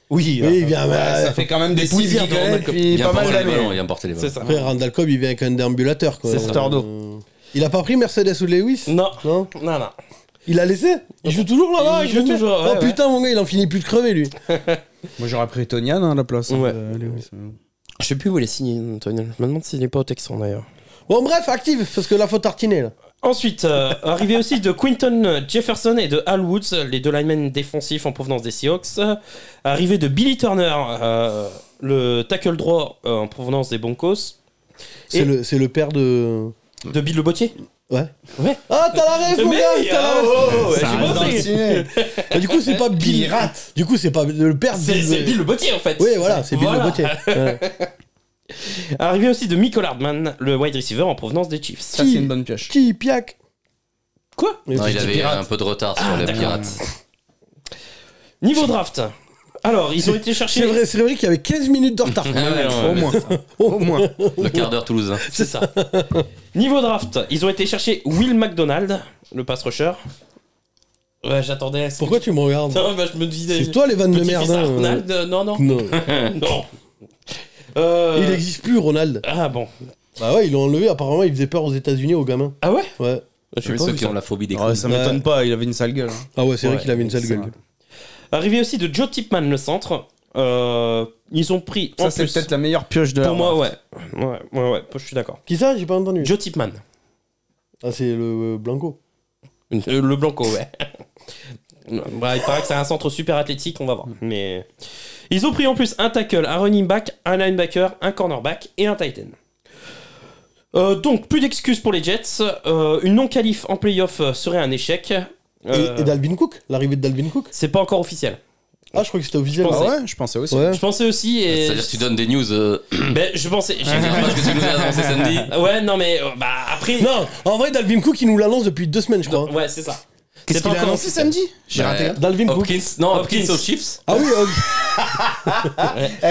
Oui, il vient. Ça fait quand même des pouces Sylvia, vigoles Randall Cobb. puis Viens pas mal porter les ballons, d'années. viens porter les c'est ballons. ça. Après, Randall Cobb, il vient avec un déambulateur, quoi. C'est ça. Tordo. Il a pas pris Mercedes ou Lewis? Non, Non. non. Il a laissé? Il joue toujours là-bas? Il joue toujours, Oh ouais, putain, mon gars, il en finit plus de crever, lui. Moi, j'aurais pris Tonian à la place. Ouais. Lewis. Je sais plus où il est signé, Antonio. Je me demande s'il est pas au Texan d'ailleurs. Bon, bref, active, parce que là, faut tartiner, là. Ensuite, arrivé aussi de Quinton Jefferson et de Al Woods, les deux linemen défensifs en provenance des Seahawks. Arrivé de Billy Turner, le tackle droit en provenance des Broncos. C'est Et- le père de. De Bill Le Bottier. Ouais. Ouais. Ah, t'as la ref, mon Mais gars! oui, T'as la ref. ouais, Ça j'ai reste dans le pensé. ciné. Ah, du coup, c'est pas Bill. Pirate. Du coup, c'est pas le père de. C'est Bill Le Bottier en fait. Oui, voilà, c'est Bill Voilà. Le Bottier. Ouais. Arrivé aussi de Michael Hardman, le wide receiver en provenance des Chiefs. Ça, c'est une bonne pioche. Qui, Piac? Quoi? Non, il avait Pirate. un peu de retard sur les d'accord. pirates. Niveau draft. Alors, ils ont été chercher. C'est vrai qu'il y avait 15 minutes de retard. Ah ouais, non, Au mais moins. c'est ça. Au moins. Le quart d'heure toulousain. C'est ça. Niveau draft, ils ont été chercher Will McDonald, le pass rusher. Ouais, j'attendais. à ce Pourquoi que tu me regardes? Non, bah, je me disais. C'est toi les vannes de Petit-fils merde. hein. Arnold, non, non. Non. Non. Il n'existe plus, Ronald. Ah bon. Bah ouais, ils l'ont enlevé. Apparemment, il faisait peur aux États-Unis aux gamins. Ah ouais? Ouais. Je sais Oui, pas ceux vu qui ça. ont la phobie des Ouais, clowns. ça m'étonne pas, il avait une sale gueule. hein. Ah ouais, c'est vrai Ouais, qu'il avait une sale c'est gueule. vrai. Arrivé aussi de Joe Tipman, le centre. Ils ont pris. Ça, en c'est plus, peut-être la meilleure pioche de la pour moi, draft. ouais, je suis d'accord. Qui ça? J'ai pas entendu. Joe Tipman. Ah, c'est le Blanco. Le Blanco, ouais. Bah, il paraît que c'est un centre super athlétique, on va voir. Mais ils ont pris en plus un tackle, un running back, un linebacker, un cornerback et un tight end. Donc, plus d'excuses pour les Jets. Une non-qualif en playoff serait un échec. Et Dalvin Cook? L'arrivée de Dalvin Cook? C'est pas encore officiel. Ah, je crois que c'était officiel. Je Ah pensais. ouais, je pensais aussi. Ouais. Je pensais aussi. Et... C'est-à-dire que tu donnes des news. Ben, je pensais. J'ai Parce que tu nous as annoncé samedi. Ouais, non, mais bah après. Non, en vrai, Dalvin Cook, il nous l'annonce depuis 2 semaines, je crois. Ouais, c'est ça. Qu'est-ce C'est pas qu'il a encore annoncé officiel. samedi J'ai raté. Dalvin Cook. Hopkins, non, Hopkins. Hopkins aux Chiefs. Ah oui,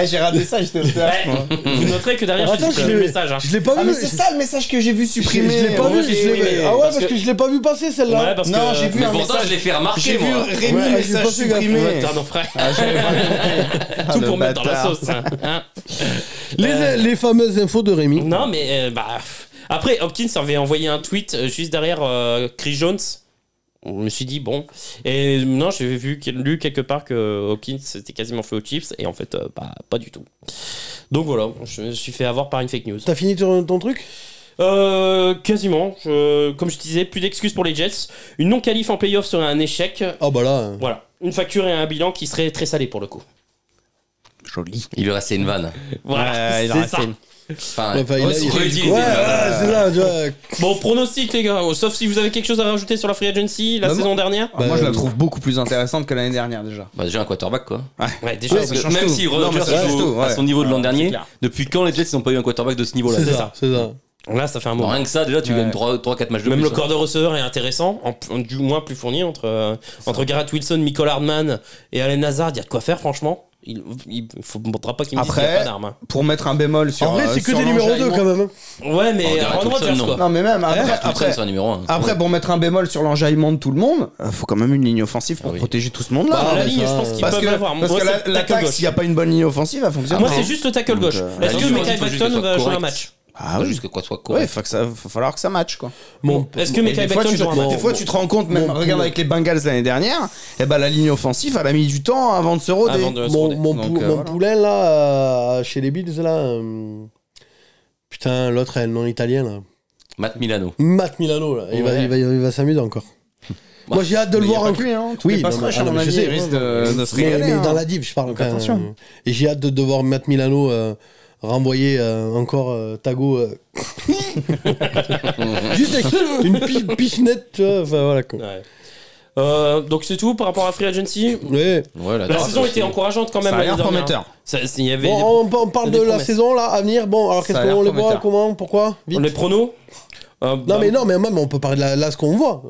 J'ai raté ça, j'étais au théâtre. Ouais. Vous noterez que derrière, Attends, j'ai supprimé je le l'ai- message. Hein. je l'ai pas Ah vu. mais c'est ça le message que j'ai vu supprimé. Je l'ai pas Moi, vu. j'ai- je l'ai- oui, Ah ouais, parce parce que- que je l'ai pas vu passer celle-là. Ouais, parce Non, que. j'ai vu Mais un pourtant, message. je l'ai fait remarquer, J'ai vu moi. Rémi Ouais, le j'ai message pas fait gaffe. supprimé. Putain, non, frère. Tout le pour mettre dans la bâtard. sauce. Hein. Les fameuses infos de Rémi. Non, mais bah. Après, Hopkins avait envoyé un tweet juste derrière Chris Jones. Je me suis dit, bon. Et non, j'ai lu quelque part que Hopkins s'était quasiment fait aux Chiefs. Et en fait, bah, pas du tout. Donc voilà, je me suis fait avoir par une fake news. T'as fini ton truc? Quasiment. Comme je disais, plus d'excuses pour les Jets. Une non-qualif en playoff serait un échec. Ah bah là. Voilà. Une facture et un bilan qui serait très salé pour le coup. Joli. Il lui restait une vanne. Voilà, il a c'est raté ça. une- Enfin, Enfin, il a- aussi il a- réutilisé Ouais, une vanne. c'est ça, tu vois. Bon, pronostic, les gars. Sauf si vous avez quelque chose à rajouter sur la free agency la Bah, saison dernière. Ah, moi je la Bah, trouve beaucoup plus intéressante que l'année dernière déjà. Bah, déjà un quarterback, quoi. Ouais, déjà. Ouais, c'est- ça change Même tout. si Non, mais Rodgers ça change joue tout, ouais. à son niveau de l'an Ouais, dernier, c'est clair. depuis quand les Jets n'ont pas eu un quarterback de ce niveau-là C'est C'est ça, ça. c'est ça. Là, ça fait un Bon, moment. rien que ça, déjà, tu Ouais. gagnes 3-4 matchs de Même plus. le corps de receveur est intéressant, du moins plus fourni entre Garrett Wilson, Michael Hardman et Allen Hazard. Il y a de quoi faire, franchement. Il faudra pas qu'il me dise qu'il n'y a Après, pas d'armes. Hein. pour mettre un bémol sur. En vrai, c'est que sur des numéros 2 l'enjaillement- quand même. Ouais, mais Oh, Garrett Aaron Wilson, Rodgers, non. quoi. Non mais même après, Après, c'est un numéro 1. après pour mettre un bémol sur l'enjaillement de tout le monde, faut quand même une ligne offensive pour Ah oui. protéger tout ce monde là. Bah, la mais ligne, ça, je pense qu'ils Parce peuvent que, l'avoir. parce Moi, que c'est le tackle l'attaque, gauche. s'il n'y a pas une bonne ligne offensive, elle fonctionne Moi, pas. c'est juste le tackle Donc, gauche. la Est-ce que ligne Mekhi offensive, faut juste Becton que ça va soit jouer un correct. match? Ah Faut oui. juste que quoi soit Ouais, correct. faut que ça, faut falloir que ça matche quoi. Mon- Est-ce que Et Mekhi des fois, Becton jouera un match? des fois, tu te rends compte, même Mon- regarde avec les Bengals l'année dernière, et ben la ligne offensive, elle a mis du temps avant de se roder. Avant de se Mon, roder. mon, Donc, pou- mon voilà. poulain là, chez les Bills là. Putain, l'autre est le nom italien là. Matt Milano. Matt Milano là. Il Ouais. va s'amuser encore. Moi j'ai hâte de le Mais y a voir pas encore. que lui, hein. Oui, Oui, pas non, mais- rush, ah, à non, mon mais je avis, sais, il risque de se Mais, régaler. mais hein. dans la div, je parle. Donc, enfin, attention. et j'ai hâte de voir Matt Milano renvoyer encore Tago. Juste avec une pichenette, tu vois. Enfin voilà quoi. Ouais. Donc c'est tout par rapport à Free Agency. Ouais. Ouais, La draft saison aussi. était encourageante quand même. Ça a l'air l'année dernière. prometteur. Il y avait Bon, on parle des de la promesses. saison là à venir. Bon, alors qu'est-ce Ça a l'air qu'on les voit, prometteur. comment, pourquoi, vite. les pronos. Non mais même on peut parler de là ce qu'on voit,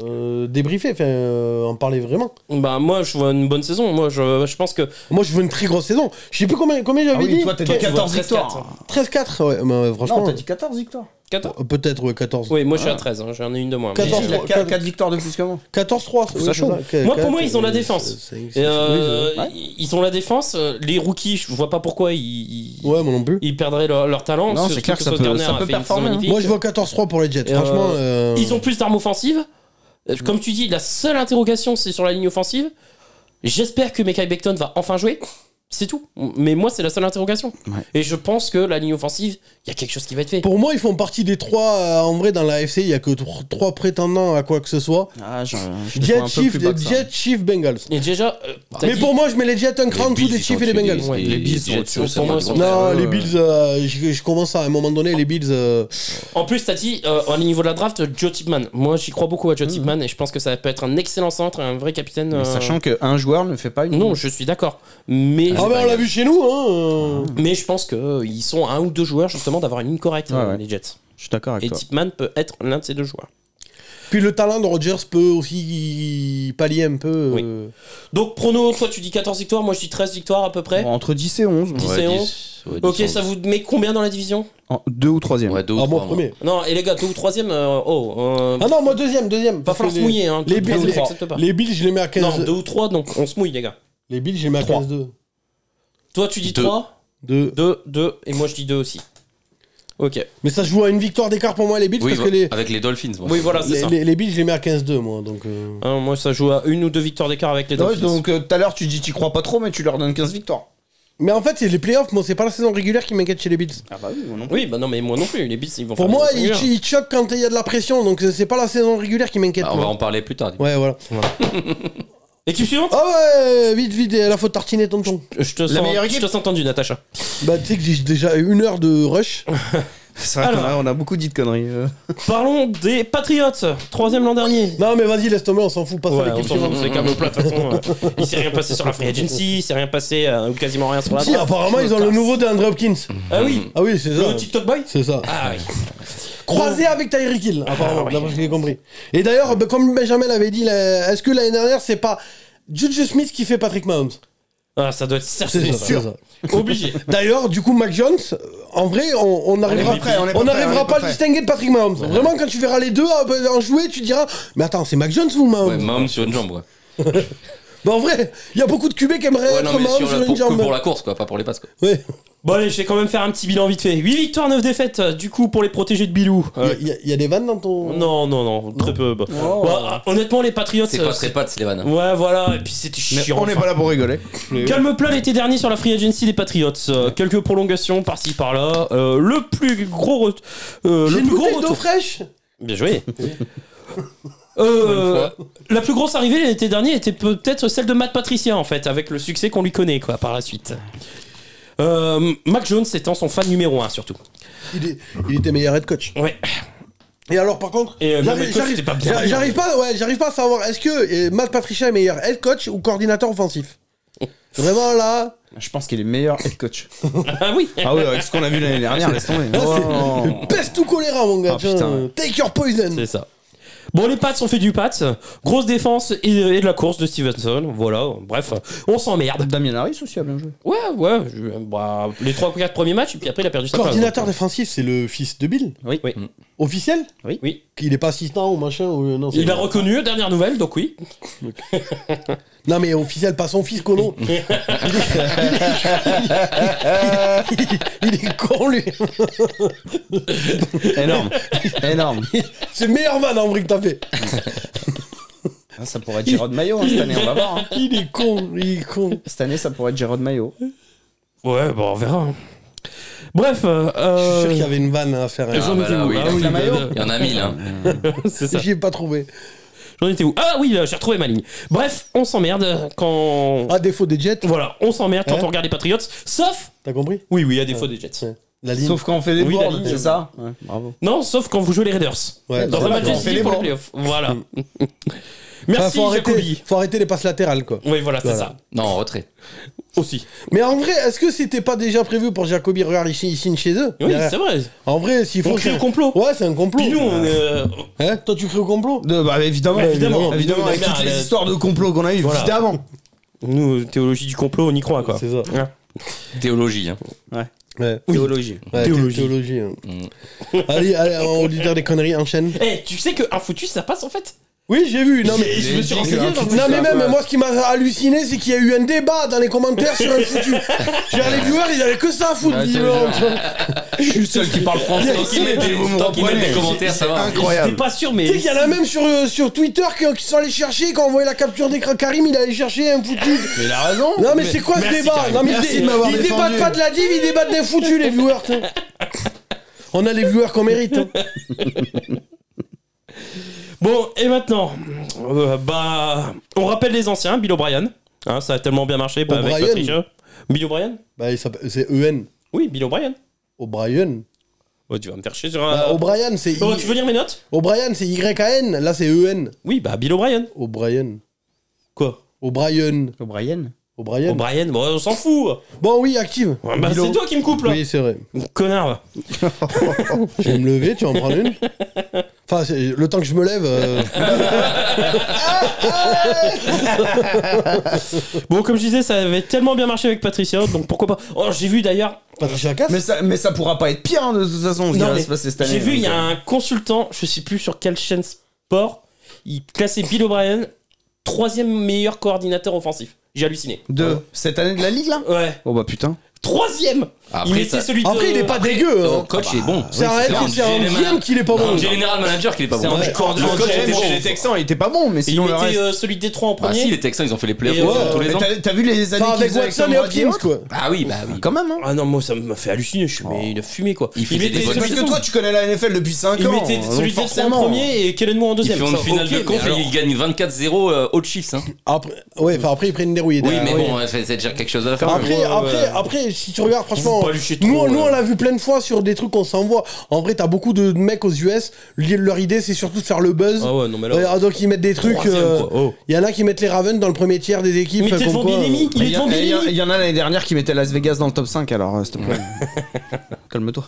débriefer, enfin en parler vraiment. Bah moi je vois une bonne saison. Moi je pense que Moi je veux une très grosse saison. Je sais plus combien Ah j'avais oui, dit. toi t'as dit tu vois 14 13-4. victoires. 13-4, ouais, mais franchement. Non, t'as dit 14 victoires. 14. Peut-être, ouais, 14. Oui, moi je suis à 13. Hein, j'en ai une de moins. 14. Il a 4 victoires de plus que moi. 14-3, Ça oui, chaud. c'est Moi, pour moi, ils ont la défense. Et, Ouais. ils ont la défense. Les rookies, je vois pas pourquoi ils Ouais, moi non plus. perdraient leur talent. Non, c'est Surtout clair que ça Sauce peut- Gardner ça a peut fait une performer, saison hein. magnifique. Moi je vois 14-3 pour les Jets. Et, Franchement. Ils ont plus d'armes offensives. Comme tu dis, la seule interrogation, c'est sur la ligne offensive. J'espère que Mekhi Becton va enfin jouer. C'est tout. Mais moi, c'est la seule interrogation. Ouais. Et je pense que la ligne offensive, il y a quelque chose qui va être fait. Pour moi, ils font partie des 3. En vrai, dans la AFC, il y a que 3 prétendants à quoi que ce soit. Ah, je Jets, Chiefs, Bengals. Et déjà, t'as Mais dit- pour moi, je mets les Jets un cran en Les dessous Bills, des ils Chiefs sont et les au-dessus Bengals. des- Ouais, des les Bills Jets, sont au-dessus, c'est pour moi, du ils sont- contraire. Non, les Bills, je commence à un moment donné, les Bills. En plus, t'as dit, au niveau de la draft, Joe Tipman. Moi, j'y crois beaucoup à Joe Tipman et je pense que ça peut être un excellent centre, un vrai capitaine. Mais sachant qu'un joueur ne fait pas une. Non, je suis d'accord. Mais, Ah, ben on l'a vu chez nous, hein. mais je pense qu'ils sont un ou deux joueurs justement d'avoir une ligne correcte, Ouais. les Jets. Je suis d'accord avec Et toi. Tipman peut être l'un de ces deux joueurs. Puis le talent de Rodgers peut aussi pallier un peu. Oui. Donc, prono, toi tu dis 14 victoires, moi je dis 13 victoires à peu près. Bon, entre 10 et 11. 10 Ouais, et 10, 11. ouais, Ok, 10, ça vous met combien dans la division? 2 ou 3ème. Ouais, 2 ou Ah, 3. moi premier. Non, et les gars, 2 ou 3ème, Ah non, moi deuxième. va parce falloir que se mouiller, hein. Les Deux ou troisième, Bills, j'accepte pas. les Bills, je les mets à 15. Non, 2 ou 3, donc on se mouille, les gars. Les Bills, je les mets à 3. 15-2. Toi tu dis Deux. 3, 2. 2, et moi je dis 2 aussi. Ok. Mais ça se joue à une victoire d'écart pour moi, les Bills, Oui, parce que les, avec les Dolphins. moi. Oui, voilà, c'est ça. les Bills, je les mets à 15-2, moi. Donc, Hein, moi ça joue à une ou deux victoires d'écart avec les Ouais, Dolphins. donc tout à l'heure tu dis tu crois pas trop, mais tu leur donnes 15 victoires. Mais en fait, c'est les playoffs, moi, c'est pas la saison régulière qui m'inquiète chez les Bills. Ah bah oui, moi non. Oui, bah non, mais moi non plus. Les Bills, ils vont Pour faire moi, des ils saisons ils choquent quand il y a de la pression, donc c'est pas la saison régulière qui m'inquiète. Ah, on va moi. en parler plus tard. Ouais, voilà. Équipe suivante. Ah ouais, vite, la faute tartiner tonton. Je te La meilleure sens équipe. entendu, Natacha. Bah, tu sais que j'ai déjà 1 heure de rush. C'est vrai Alors. qu'on a beaucoup dit de conneries. Parlons des Patriots, 3ème l'an dernier. Non, mais vas-y, laisse tomber, on s'en fout, passe à Ouais, on l'équipe s'en fout, suivante. c'est comme au plat, de toute façon. Il s'est rien passé sur la free agency, il s'est rien passé, ou quasiment rien sur la Si, draft. apparemment, ils ont le nouveau de Andrew Hopkins. Ah oui, Ah oui, c'est ça. le TikTok boy. C'est ça. Ah oui. Croisé avec Tyreek Hill, apparemment, oui. d'après ce que j'ai compris. Et d'ailleurs, comme Benjamin l'avait dit, est-ce que l'année dernière, c'est pas Juju Smith qui fait Patrick Mahomes? Ah, ça doit être C'est certain, ça, sûr. c'est ça. Obligé. D'ailleurs, du coup, Mac Jones, en vrai, on n'arrivera on n'arrivera pas à le distinguer de Patrick Mahomes. Vraiment, quand tu verras les deux en jouer, tu diras, mais attends, c'est Mac Jones ou Mahomes? Ouais, Mahomes sur une jambe, ouais. Bah en vrai, il y a beaucoup de QB qui aimeraient Ouais, être non, mais Mahomes sur une que jambe. pour la course, quoi, pas pour les passes, quoi. Ouais. Bon, allez, je vais quand même faire un petit bilan vite fait. 8 victoires, 9 défaites, du coup, pour les protégés de Bilou. Il y a des vannes dans ton. Non, très peu. Bah. Bah, honnêtement, les Patriots. C'est pas très pattes, c'est les vannes. Ouais, voilà, et puis c'était Mais chiant. on n'est enfin. pas là pour rigoler. Calme-plat l'été dernier sur la free agency des Patriots. Quelques prolongations par-ci par-là. Le plus gros, J'ai le une plus gros bouteille d'eau retour. fraîche. Bien joué. La plus grosse arrivée l'été dernier était peut-être celle de Matt Patricia en fait, avec le succès qu'on lui connaît quoi par la suite. Mac Jones étant son fan numéro 1 surtout. Il était meilleur head coach. Ouais. Et alors, par contre, Et même head coach, c'était pas bien. j'arrive pas à savoir, est-ce que Matt Patricia est meilleur head coach ou coordinateur offensif? Vraiment là. Je pense qu'il est meilleur head coach. Ah oui. Ah oui, avec ce qu'on a vu l'année dernière, laisse tomber. Là, Oh. c'est peste ou choléra, mon gars. Ah, tiens. putain. Take your poison. C'est ça. Bon, les Pats ont fait du Pats. Grosse défense et de la course de Stevenson. Voilà, bref, on s'emmerde. Damien Harris aussi a bien joué. Ouais. Bah, les 3 ou 4 premiers matchs, et puis après il a perdu sa place. Coordinateur défensif, c'est le fils de Bill. Oui. Officiel? Oui. Il est pas assistant ou machin ou non. Il a reconnu, dernière nouvelle, donc oui. Non mais officiel, pas son fils, Colo. Il est con lui. Énorme. C'est le meilleur man en vrai que t'as fait. Ah, ça pourrait être Gérard Mayo cette année, on va voir. Hein. Il est con. Cette année, ça pourrait être Gérard Mayo. Ouais, bon, on verra. hein. Bref, Je suis sûr qu'il y avait une vanne à faire. J'en Ah, bah étais là, où oui, Ah oui, la maillot. bah, Il y en a 1000, hein. c'est ça. J'y ai pas trouvé. J'en étais où Ah oui, là, j'ai retrouvé ma ligne. Bref, on s'emmerde quand. À défaut des Jets, Voilà, on s'emmerde quand Hein on regarde les Patriots, sauf. t'as compris? Oui, à défaut des Jets. Ouais. La ligne. Sauf quand on fait des Oui, boards, la ligne. c'est ça ouais, bravo. Non, sauf quand vous jouez les Raiders. Ouais, Dans c'est un vrai, match quand on décisif fait les pour les bancs. playoffs. Voilà. Enfin, Merci, Jacobi. faut arrêter les passes latérales quoi. Oui, voilà, c'est Voilà. ça. Non, en retrait. Aussi. Mais en vrai, est-ce que c'était pas déjà prévu pour Jacobi? Regarde, il signe chez eux. Oui, derrière. c'est vrai. En vrai, s'il faut. On crée le complot. Ouais, c'est un complot. Puis nous, on est. Hein? Toi, tu crées au complot? Bah évidemment, Ouais, évidemment. évidemment, avec Merde, toutes les histoires de complot qu'on a eues, Voilà. évidemment. Nous, théologie du complot, on y croit, quoi. C'est ça. Hein. Théologie, hein. Ouais. Théologie. Ouais, Théologie. hein. Mm. allez, on lui dire des conneries, enchaîne. Eh, tu sais que un foutu, ça passe en fait. Oui, j'ai vu. Non, mais. Je me suis renseigné. Non mais même moi ce qui m'a halluciné c'est qu'il y a eu un débat dans les commentaires sur un foutu. Les viewers ils avaient que ça à foutre Ouais, visiblement. Je suis le seul qui parle français. Tant qu'ils mettent des commentaires, ça va. J'étais Incroyable. pas sûr, mais. Tu sais qu'il y en a même sur Twitter qui sont allés chercher quand on voyait la capture d'écran. Karim il allait chercher un foutu. Mais il a raison. Non mais c'est quoi ce merci, débat? Karim. Non mais Merci de m'avoir ils défendu. débattent pas de la div, ils débattent des foutus les viewers. T'sais. On a les viewers qu'on mérite. Hein. Bon, et maintenant, bah, on rappelle les anciens, Bill O'Brien. Hein, ça a tellement bien marché avec O'Brien. Patricia. Bill O'Brien Bah c'est EN. Oui, Bill O'Brien. O'Brien. Oh, tu vas me faire chier sur un. O'Brien c'est Oh, tu veux lire mes notes O'Brien c'est YAN, là c'est EN. Oui, bah, Bill O'Brien. O'Brien. Quoi O'Brien. O'Brien. O'Brien. O'Brien, bon, on s'en fout. Bon oui, active. Ouais, bah, c'est toi qui me coupe là. Oui, c'est vrai. Connard. Je vais me lever, tu vas en prendre une. Enfin, le temps que je me lève. Bon, comme je disais, ça avait tellement bien marché avec Patricia, donc pourquoi pas. Oh, j'ai vu d'ailleurs. Patricia Cass. Mais ça pourra pas être pire hein, de toute façon. Ce qui Non, va mais se passer cette année. j'ai vu, il y a donc, un consultant, je sais plus sur quelle chaîne sport, il classait Bill O'Brien 3e meilleur coordinateur offensif. J'ai halluciné. De cette année de la ligue là. Ouais. Oh bah putain. 3e. Après, Il mettait ça- celui de. Après, il est pas dégueu. Ton hein. coach est bon. C'est un GM qu'il est pas bon. Un général manager qui est pas bon. Ouais. Le coach était bon. Chez les Texans, il était pas bon, mais Et il sinon le mettait reste. celui de Détroit en Bah premier. si, les Texans, ils ont fait les Et playoffs ouais, tous les Mais ans. t'as vu les années Enfin, qu'ils avec faisaient Watson Tom et Brady Hopkins, quoi. Ah oui, bah oui. Quand même hein. Ah non, moi ça m'a fait halluciner. Je suis, mais il a fumé quoi. Il faisait mettait des bonnes- celui Parce de- que toi tu connais la NFL depuis 5 ans. Il mettait donc celui de Détroit en forcément. premier et Kellen Moore en Ils deuxième. font une Ça, finale ok, de mais conf et alors- ils gagnent 24-0 aux Chiefs. Hein. Après, ouais, enfin, après, ils prennent des rouillés. Oui, derrière. mais Oui. bon, c'est déjà quelque chose à faire. Après, Ouais, après, ouais. après, si tu regardes, franchement, non. pas luché Nous, trop, on l'a vu plein de fois sur des trucs qu'on s'envoie. En vrai, t'as beaucoup de mecs aux US. Leur idée, c'est surtout de faire le buzz. Ah ouais, non, mais là. Donc ils mettent des trucs. Troisième, quoi. Oh. Il y en a qui mettent les Ravens dans le premier tiers des équipes. Mais t'es comme devant quoi, Bienemi. Il est devant Bienemi. Il y en a l'année dernière qui mettaient Las Vegas dans le top 5, alors s'il te plaît. Calme-toi.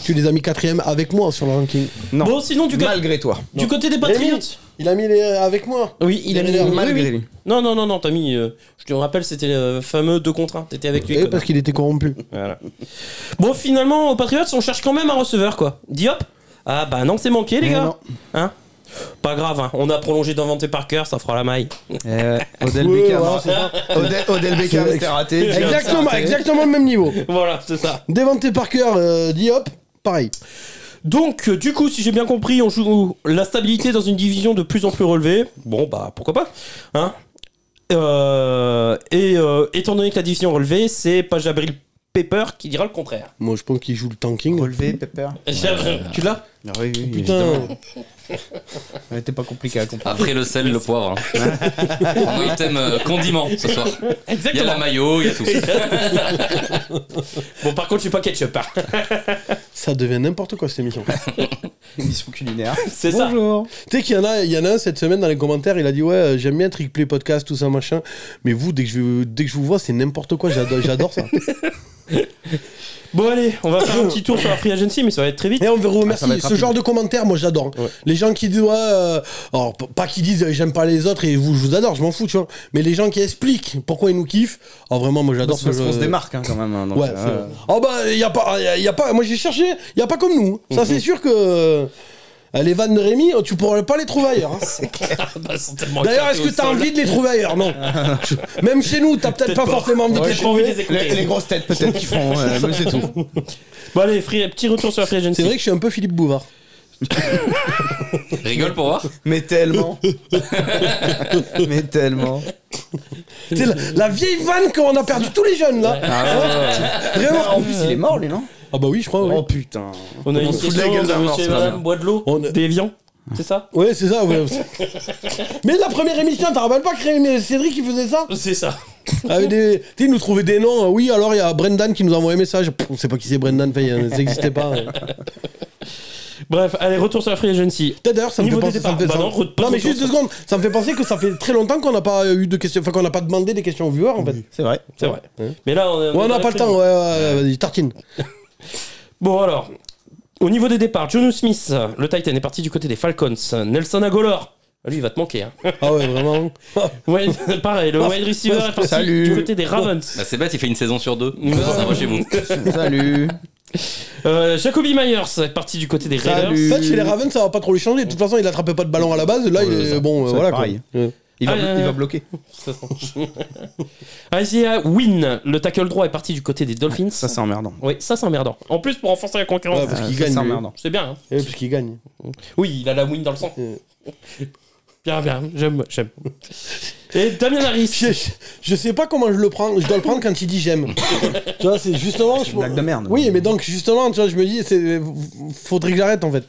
Tu les as mis 4ème avec moi sur le ranking. Non. Bon, sinon, Malgré toi. du côté des Patriots. Il a mis les avec moi. Oui, il a mis. Malgré oui, oui. lui. Non, t'as mis. Je te rappelle, c'était le fameux 2 contre 1. T'étais avec lui. Et connard. parce qu'il était corrompu. Voilà. Bon, finalement, aux Patriots, on cherche quand même un receveur, quoi. Diop. Ah, bah non, c'est manqué, les gars. non. Hein. Pas grave, hein. On a prolongé Davante Parker, ça fera la maille. Odell Ouais, Beckham. voilà, c'est ça. Odell Beckham, c'était raté. Exactement le même niveau. Voilà, c'est ça. Devante Parker, Diop, pareil. Donc, du coup, si j'ai bien compris, on joue la stabilité dans une division de plus en plus relevée. Bon, bah, pourquoi pas. Hein. Étant donné que la division relevée, c'est pas Jabril Pepper qui dira le contraire. Moi, je pense qu'il joue le tanking. Relevé, Pepper. Tu l'as? Oui, Putain. Elle était pas compliqué à comprendre. Après le sel, le poivre. En item condiment ce soir. Il y a Exactement. la mayo, il y a tout. Bon, par contre, je suis pas ketchup. Hein. Ça devient n'importe quoi cette émission. Émission culinaire. C'est ça. Bonjour. Tu sais qu'il y en a un cette semaine dans les commentaires, il a dit ouais, j'aime bien Trickplay Podcast, tout ça machin. Mais vous, dès que je vous vois, c'est n'importe quoi, j'adore ça. Bon, allez, on va faire un petit tour sur la free agency, mais ça va être très vite. Et on vous remercie. ça va être Ce rapide. genre de commentaires, moi j'adore. Ouais. Les gens qui disent ouais, alors pas qui disent j'aime pas les autres et vous, je vous adore, je m'en fous, tu vois. Mais les gens qui expliquent pourquoi ils nous kiffent, alors vraiment, moi j'adore Parce ce qu'on se démarque hein, quand même. hein, donc, Ouais, oh bah y a pas, moi j'ai cherché, y a pas comme nous. Ça c'est sûr que les vannes de Rémi, tu pourrais pas les trouver ailleurs. Hein. Bah, elles sont tellement D'ailleurs, éclatées est-ce que au t'as sol. envie de les trouver ailleurs? Non. Même chez nous, t'as peut-être pas forcément envie de Ouais, les j'ai pas envie de trouver. les écouter. Les grosses têtes peut-être qui font, mais c'est tout. Bon, allez, petit retour sur la free agency. C'est vrai que je suis un peu Philippe Bouvard. Rigole pour voir. Mais tellement. Mais tellement. C'est la vieille vanne qu'on a perdu tous les jeunes là. Vraiment. En plus, il est mort lui, non? Ah bah oui, je crois. Oui. Oh putain. On a une se fout de la question gueule de d'un mort, monsieur et c'est pas madame bien. Boidelot, On- d'Evian, c'est ça? Ouais, c'est ça. Ouais. Mais la première émission, t'as rappelles pas que Cédric qui faisait ça? C'est ça. Avec des, tu sais, il nous trouvait des noms. Oui, alors il y a Brendan qui nous a envoyé un message. Pff, on sait pas qui c'est Brendan. Enfin, ça n'existait pas. Bref, allez, retour sur la free agency. Peut-être d'ailleurs, ça me fait Niveau penser. des départs. Bah non, pas non, mais de juste retour. 2 secondes. Ça me fait penser que ça fait très longtemps qu'on n'a pas eu de questions. Enfin, qu'on n'a pas demandé des questions aux viewers en fait. C'est vrai. C'est vrai. Mais là, Ouais, on n'a pas le temps. Ouais, vas-y, tartine. Bon, alors, au niveau des départs, Jonnu Smith, le Titan, est parti du côté des Falcons. Nelson Agholor, lui, il va te manquer. Hein. Ah ouais, vraiment. Ouais, pareil, le wide receiver est parti Salut. du côté des Ravens. Bah, c'est bête, il fait une saison sur 2. Ouais. Ça va chez vous. Salut. Jacoby Myers est parti du côté des Raiders. Salut. En fait, chez les Ravens, ça va pas trop lui changer. De toute façon, il attrapait pas de ballon à la base. Là, il est bon. Ça Voilà. va être Quoi. pareil. Il Ah, va bloquer. Isaiah Wynn, le tackle droit, est parti du côté des Dolphins. Ça, c'est emmerdant. Oui, ça c'est emmerdant. En plus, pour renforcer la concurrence. Ouais, parce qu'il Ça, gagne. c'est lui. emmerdant. C'est bien. Hein. Ouais, parce qu'il gagne. Oui, il a la win dans le sang. Euh. Bien, j'aime. Et Damien Harris. Je sais pas comment je le prends. Je dois le prendre quand il dit j'aime. Tu vois, c'est justement. C'est une blague de merde. Oui, mais donc justement, tu vois, je me dis, faudrait que j'arrête en fait.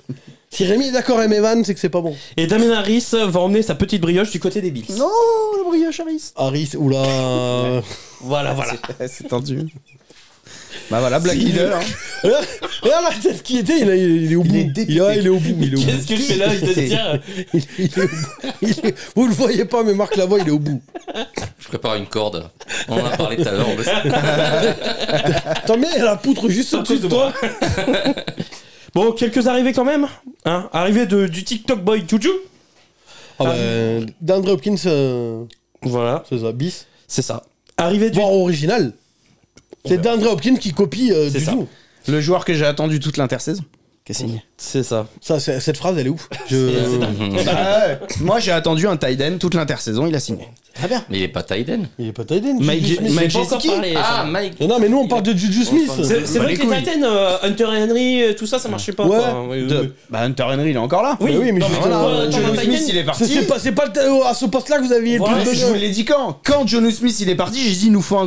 Si Rémi est d'accord avec mes vannes, c'est que c'est pas bon. Et Damien Harris va emmener sa petite brioche du côté des Bills. Non, le brioche Harris. Harris, oula. Voilà. C'est tendu. Bah voilà, Black Leader. Hein. Regarde la tête qui était, il est au bout. est dépité. Il est au bout. Il est au bout. Qu'est-ce que je fais là? Il doit se dire. Il est au bout. Vous le voyez pas, mais Marc Lavoie, il est au bout. Je prépare une corde. On en a parlé tout à l'heure. T'en mets la poutre juste au-dessus de toi. Bon, quelques arrivées quand même. Hein, arrivée du TikTok boy Juju. Ah bah, d'Andre Hopkins, Voilà, c'est ça, bis. c'est ça. Arrivée du. Voire original. C'est d'Andre Hopkins qui copie C'est du ça. tout. Le joueur que j'ai attendu toute l'intersaison. Qui a signé. C'est ça. Ça, cette phrase, elle est ouf. C'est dingue. Bah, ouais. Moi, j'ai attendu un tight end toute l'intersaison, il a signé. Très bien. Mais il est pas Tiden. Il est pas Tiden. Mike Juju Smith. Mike J'ai pas encore Gesicki. parlé. Ah, ça. Mike. Non, mais nous, on parle de Juju Smith. C'est vrai les que les couilles. Titans, Hunter Henry, tout ça, ça marchait pas. Ouais. quoi. Oui, oui, oui. Bah, Hunter Henry, il est encore là. Oui, oui, mais non, juste, pourquoi t'as un Jonnu Titan Smith, il est parti. C'est pas à ce poste-là que vous aviez le Voilà, plus Mais je vous besoin. l'ai dit quand Jonnu Smith il est parti, j'ai dit il nous faut un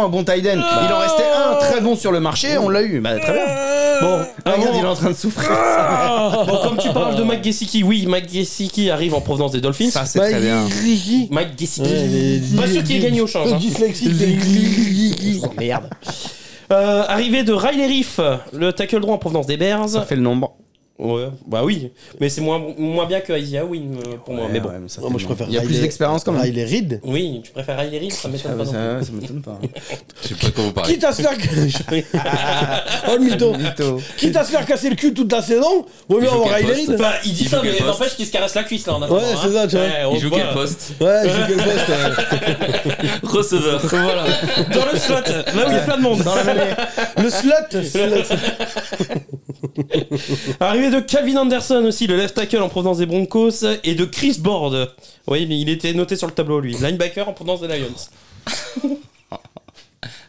bon tight end. Il en restait un très bon sur le marché, on l'a eu. Bah très bien. Bon, Regarde, il est en train de souffrir. bon, comme tu parles de Mike Gesicki, oui, Mike Gesicki arrive en provenance des Dolphins. Ça c'est très bien. Mike Gesicki. Pas sûr qu'il ait gagné au change. hein. Dyslexique. Oh, merde. Arrivée de Riley Reef, le tackle droit en provenance des Bears. Ça fait le nombre. Ouais, bah oui, mais c'est moins bien que Isaiah Wynn pour moi. Mais bon. Ouais, mais ça Oh, fait moi je le préfère. nombre. Il y a plus d'expérience quand même. Riley Reid. Oui, tu préfères Riley Reef, ça m'étonne pas non plus. Ça m'étonne pas. Je sais pas comment vous parlez. Quitte à se faire. Oh le mytho. Mytho. Quitte à se faire casser le cul toute la saison, vaut mieux Il joue avoir quel Riley poste Reid. Enfin, il dit Il ça, joue quel mais poste n'empêche qu'il se caresse la cuisse là en Ouais, c'est ça, tu vois. on Il joue voit. quel poste? Ouais, j'ai quel poste. Receveur. Voilà. Dans le slot, là où il y a plein de monde. Dans la mêlée. Le slut. Arrivée de Calvin Anderson aussi, le left tackle en provenance des Broncos, et de Chris Board. Oui, mais il était noté sur le tableau lui. Linebacker en provenance des Lions.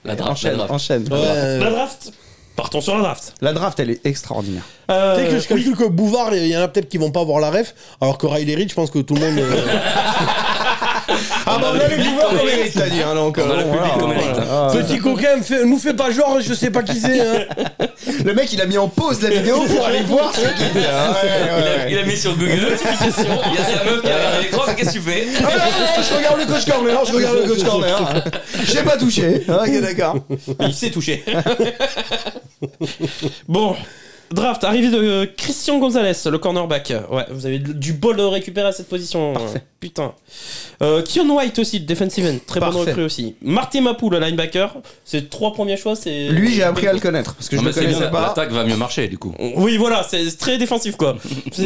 La draft. Enchaîne. Ouais. La draft. Partons sur la draft. La draft, elle est extraordinaire. Tu sais que je calcule que Bouvard, il y en a peut-être qui vont pas avoir la ref, alors que Riley Reid, je pense que tout le monde. Ah bah on a le joueur comme mérite, t'as dit, hein, donc. On a le public comme mérite, hein. Petit coquin, nous fais pas genre, je sais pas qui c'est. Hein. Le mec, il a mis en pause la vidéo pour aller voir ce qu'il fait. Il a mis sur Google notification. Il y a sa meuf qui a regardé l'écran. Qu'est-ce que tu fais? Je regarde le coach corner, J'ai pas touché. Ok, d'accord. Il s'est touché. Bon. Draft, arrivée de Christian Gonzalez, le cornerback. Ouais, vous avez du bol de récupérer à cette position. Parfait. Putain. Keon White aussi, le defensive end. Très bon Parfait. recrue aussi. Marty Mapou, le linebacker. Ses 3 premiers choix, c'est. Lui, j'ai appris à le connaître parce que je Non, le mais c'est bien. connaissais pas. L'attaque va mieux marcher du coup. Oui, voilà, c'est très défensif quoi.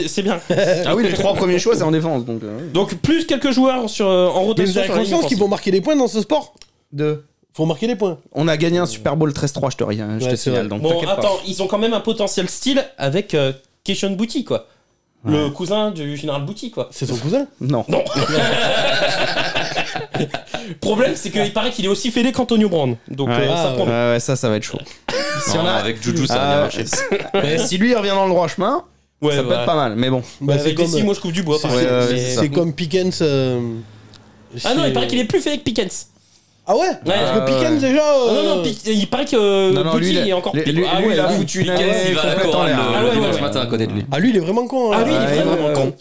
C'est bien. Ah oui, les 3 premiers choix, c'est en défense. Donc, plus quelques joueurs en Mais rotation. vous avez sur la ligne conscience qu'ils vont marquer des points dans ce sport? Faut marquer des points. On a gagné un Super Bowl 13-3, je te Ouais, te c'est signale. vrai. Donc Bon, t'inquiète pas. attends, ils ont quand même un potentiel style avec Keishon Boutti quoi. Le cousin du général Boutti quoi. C'est son cousin? Non. Non. Problème, c'est qu'il paraît qu'il est aussi fêlé qu'Antonio Brown. Donc ça prend. Ouais, ça va être chaud. Si Non, on a- avec Juju, ça va bien marcher. Mais si lui il revient dans le droit chemin, Ouais, ça peut être pas mal. Mais bon. Bah, avec des six, moi je coupe du bois. par Ouais, exemple. ouais, Mais- c'est C'est comme Pickens. Ah non, il paraît qu'il est plus fêlé que Pickens. Ah ouais? Parce que Pickens déjà. Ah non, non, il paraît que Non, non, lui, Boutti est encore lui, plus. lui, Ah lui, oui, il a oui. foutu une Pickens, année il va à la complète en chorale l'air. Ah le ouais, dimanche ouais. matin à côté de lui. Ah lui, il est vraiment con. hein. Ah oui, il est Ouais, vraiment ouais, con.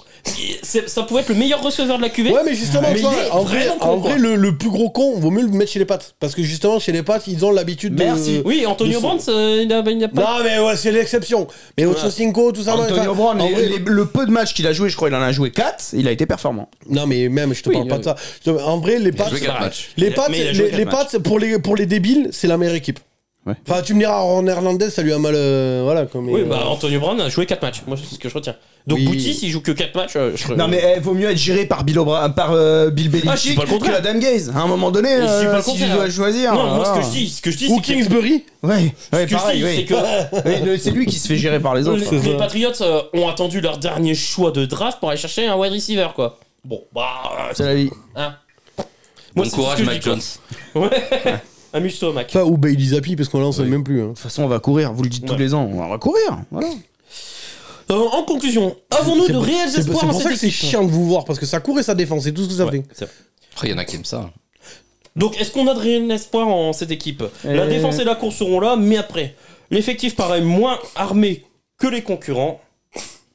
Ça pouvait être le meilleur receveur de la QV. Ouais, mais justement, Mais tu vois, il est en vrai, vraiment con, en vrai quoi. le plus gros con, vaut mieux le mettre chez les pattes. Parce que justement, chez les pattes, ils ont l'habitude de. Merci. Oui, Antonio de- Brown, il n'a pas. Non, mais ouais, c'est l'exception. Mais Ocho Cinco, tout ça. Antonio enfin, Brown, en vrai- le peu de matchs qu'il a joué, je crois qu'il en a joué 4, il a été performant. Non, mais même, je te Oui, parle pas de ça. En vrai, les Il a pattes. joué 4 matchs. Les pattes, Mais il a joué les quatre pattes pour les débiles, c'est la meilleure équipe. Ouais. Enfin, tu me diras, en néerlandais, ça lui a mal. Voilà, comme. Oui, bah Antonio Brown a joué 4 matchs. Moi, c'est ce que je retiens. Donc Oui. Boutti, s'il joue que 4 matchs, Non mais vaut mieux être géré par Bill Belichick Ah, je dis pas le que contraire. Adam Gaze. À un moment donné, Je dis pas le si tu contraire. dois choisir. Non, moi, voilà. ce que je dis, Ou c'est que. Kingsbury. Ouais, Ce que je pareil, dis, oui. c'est que Oui, c'est lui qui se fait gérer par les autres. les Patriots ont attendu leur dernier choix de draft pour aller chercher un wide receiver, quoi. Bon, bah. C'est la vie. Hein. Bon c'est ce courage, que je Mike dis, quoi. Jones. Ouais. Amuse-toi, Mac. Enfin, ou Bailey Zappi, parce qu'on lance Oui. même plus. Hein. De toute façon, on va courir. Vous le dites tous Ouais. les ans. On va courir. Voilà. En conclusion, avons-nous de réels C'est espoirs dans pour ça cette que c'est équipe chiant de vous voir, parce que ça court et ça défend, c'est tout ce que ça Ouais, fait. c'est vrai. Après, il y en a qui aiment ça. Donc, est-ce qu'on a de réels espoirs en cette équipe La défense et la course seront là, mais après, l'effectif paraît moins armé que les concurrents.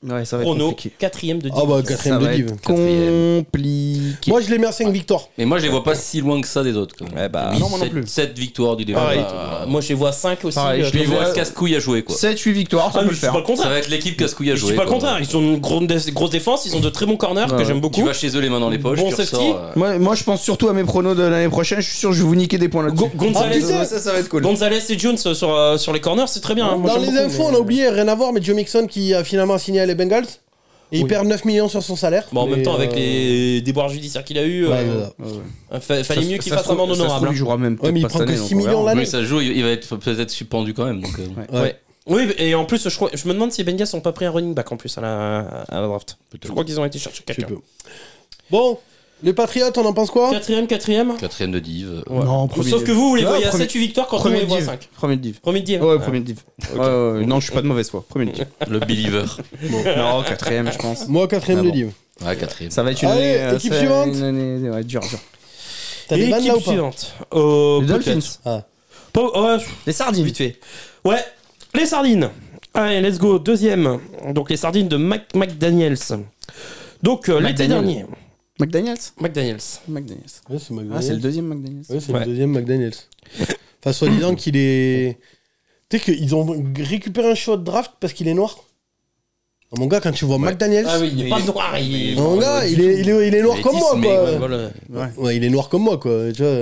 Ouais, ça va être Chrono, compliqué. 4ème de 10. Ah bah, Ça 4ème de va div. être compliqué. Moi, je les mets à 5 victoires. Mais moi, je les vois pas si loin que ça des autres. Quand même. Ouais, bah, J'ai mis non, moi non plus. 7 victoires du début. Pareil. Moi, je les vois 5 aussi. Pareil, je Je les les vois vois- casse-couille à jouer, quoi. 7-8 victoires, ça Ah, peut mais le je dis pas faire. le contraire. Ça va être l'équipe casse-couille à Je jouer. dis pas le quoi. contraire. Ils ont une grosse défense, ils ont de très bons corners que Ouais. j'aime Tu beaucoup. vas chez eux les mains dans les poches, Bon tu safety. ressors. Moi, je pense surtout à mes pronos de l'année prochaine. Je suis sûr que je vais vous niquer des points là-dessus. Gonzalez, Ah, putain. ça va être cool. Gonzalez et Jones sur les corners, c'est très bien. hein. Moi, Dans j'aime les beaucoup, infos, mais- on a oublié, rien à voir, mais Joe Mixon qui a finalement signé à les Bengals. Et il Oui. perd 9 millions sur son salaire. Bon, en même Mais, temps, avec les déboires judiciaires qu'il a eu, Ouais, fallait mieux qu'il fasse amende honorable. Il jouera même Ouais, peut-être mais il pas prend cette que année, 6 donc on millions verra. l'année. Oui, ça se joue, il va être peut-être suspendu quand même. Donc, Ouais. Oui, et en plus, je me demande si les Bengals n'ont pas pris un running back en plus à la draft. Je crois qu'ils ont été chercher Je sais quelqu'un. pas. Bon, les Patriots, on en pense quoi? Quatrième. 4ème de div. Non, premier Sauf que div. vous les Ouais, voyez à premier- 7-8 victoires quand on Premier les voit à div. 5. Premier div. Premier div. Ouais, premier div. Ouais, non, je suis pas de mauvaise foi. Premier div. Le believer. Non, 4ème, je pense. Moi, 4ème Ah de bon. div. Ouais, 4ème. Ça va être une Allez, année. équipe ça- suivante. une année, ouais, dur. T'as des vannes là Équipe ou pas? suivante. Les Peut-être. Dolphins. Ah. Ouais, Les sardines. vite fait. Ouais, les sardines. Allez, let's go. Deuxième. Donc les sardines de McDaniels. Donc l'été McDaniel. dernier. McDaniels. McDaniels. McDaniels. Ouais, c'est McDaniels. Ah, c'est le deuxième McDaniels. Ouais, c'est Ouais. le deuxième McDaniels. Enfin, soi-disant qu'il est. Tu sais qu'ils ont récupéré un choix de draft parce qu'il est noir. Oh, mon gars, quand tu vois McDaniels. Ah oui, il est pas noir. Mon gars, il est noir comme moi, mais quoi. Voilà. Ouais, il est noir comme moi, quoi. Tu vois,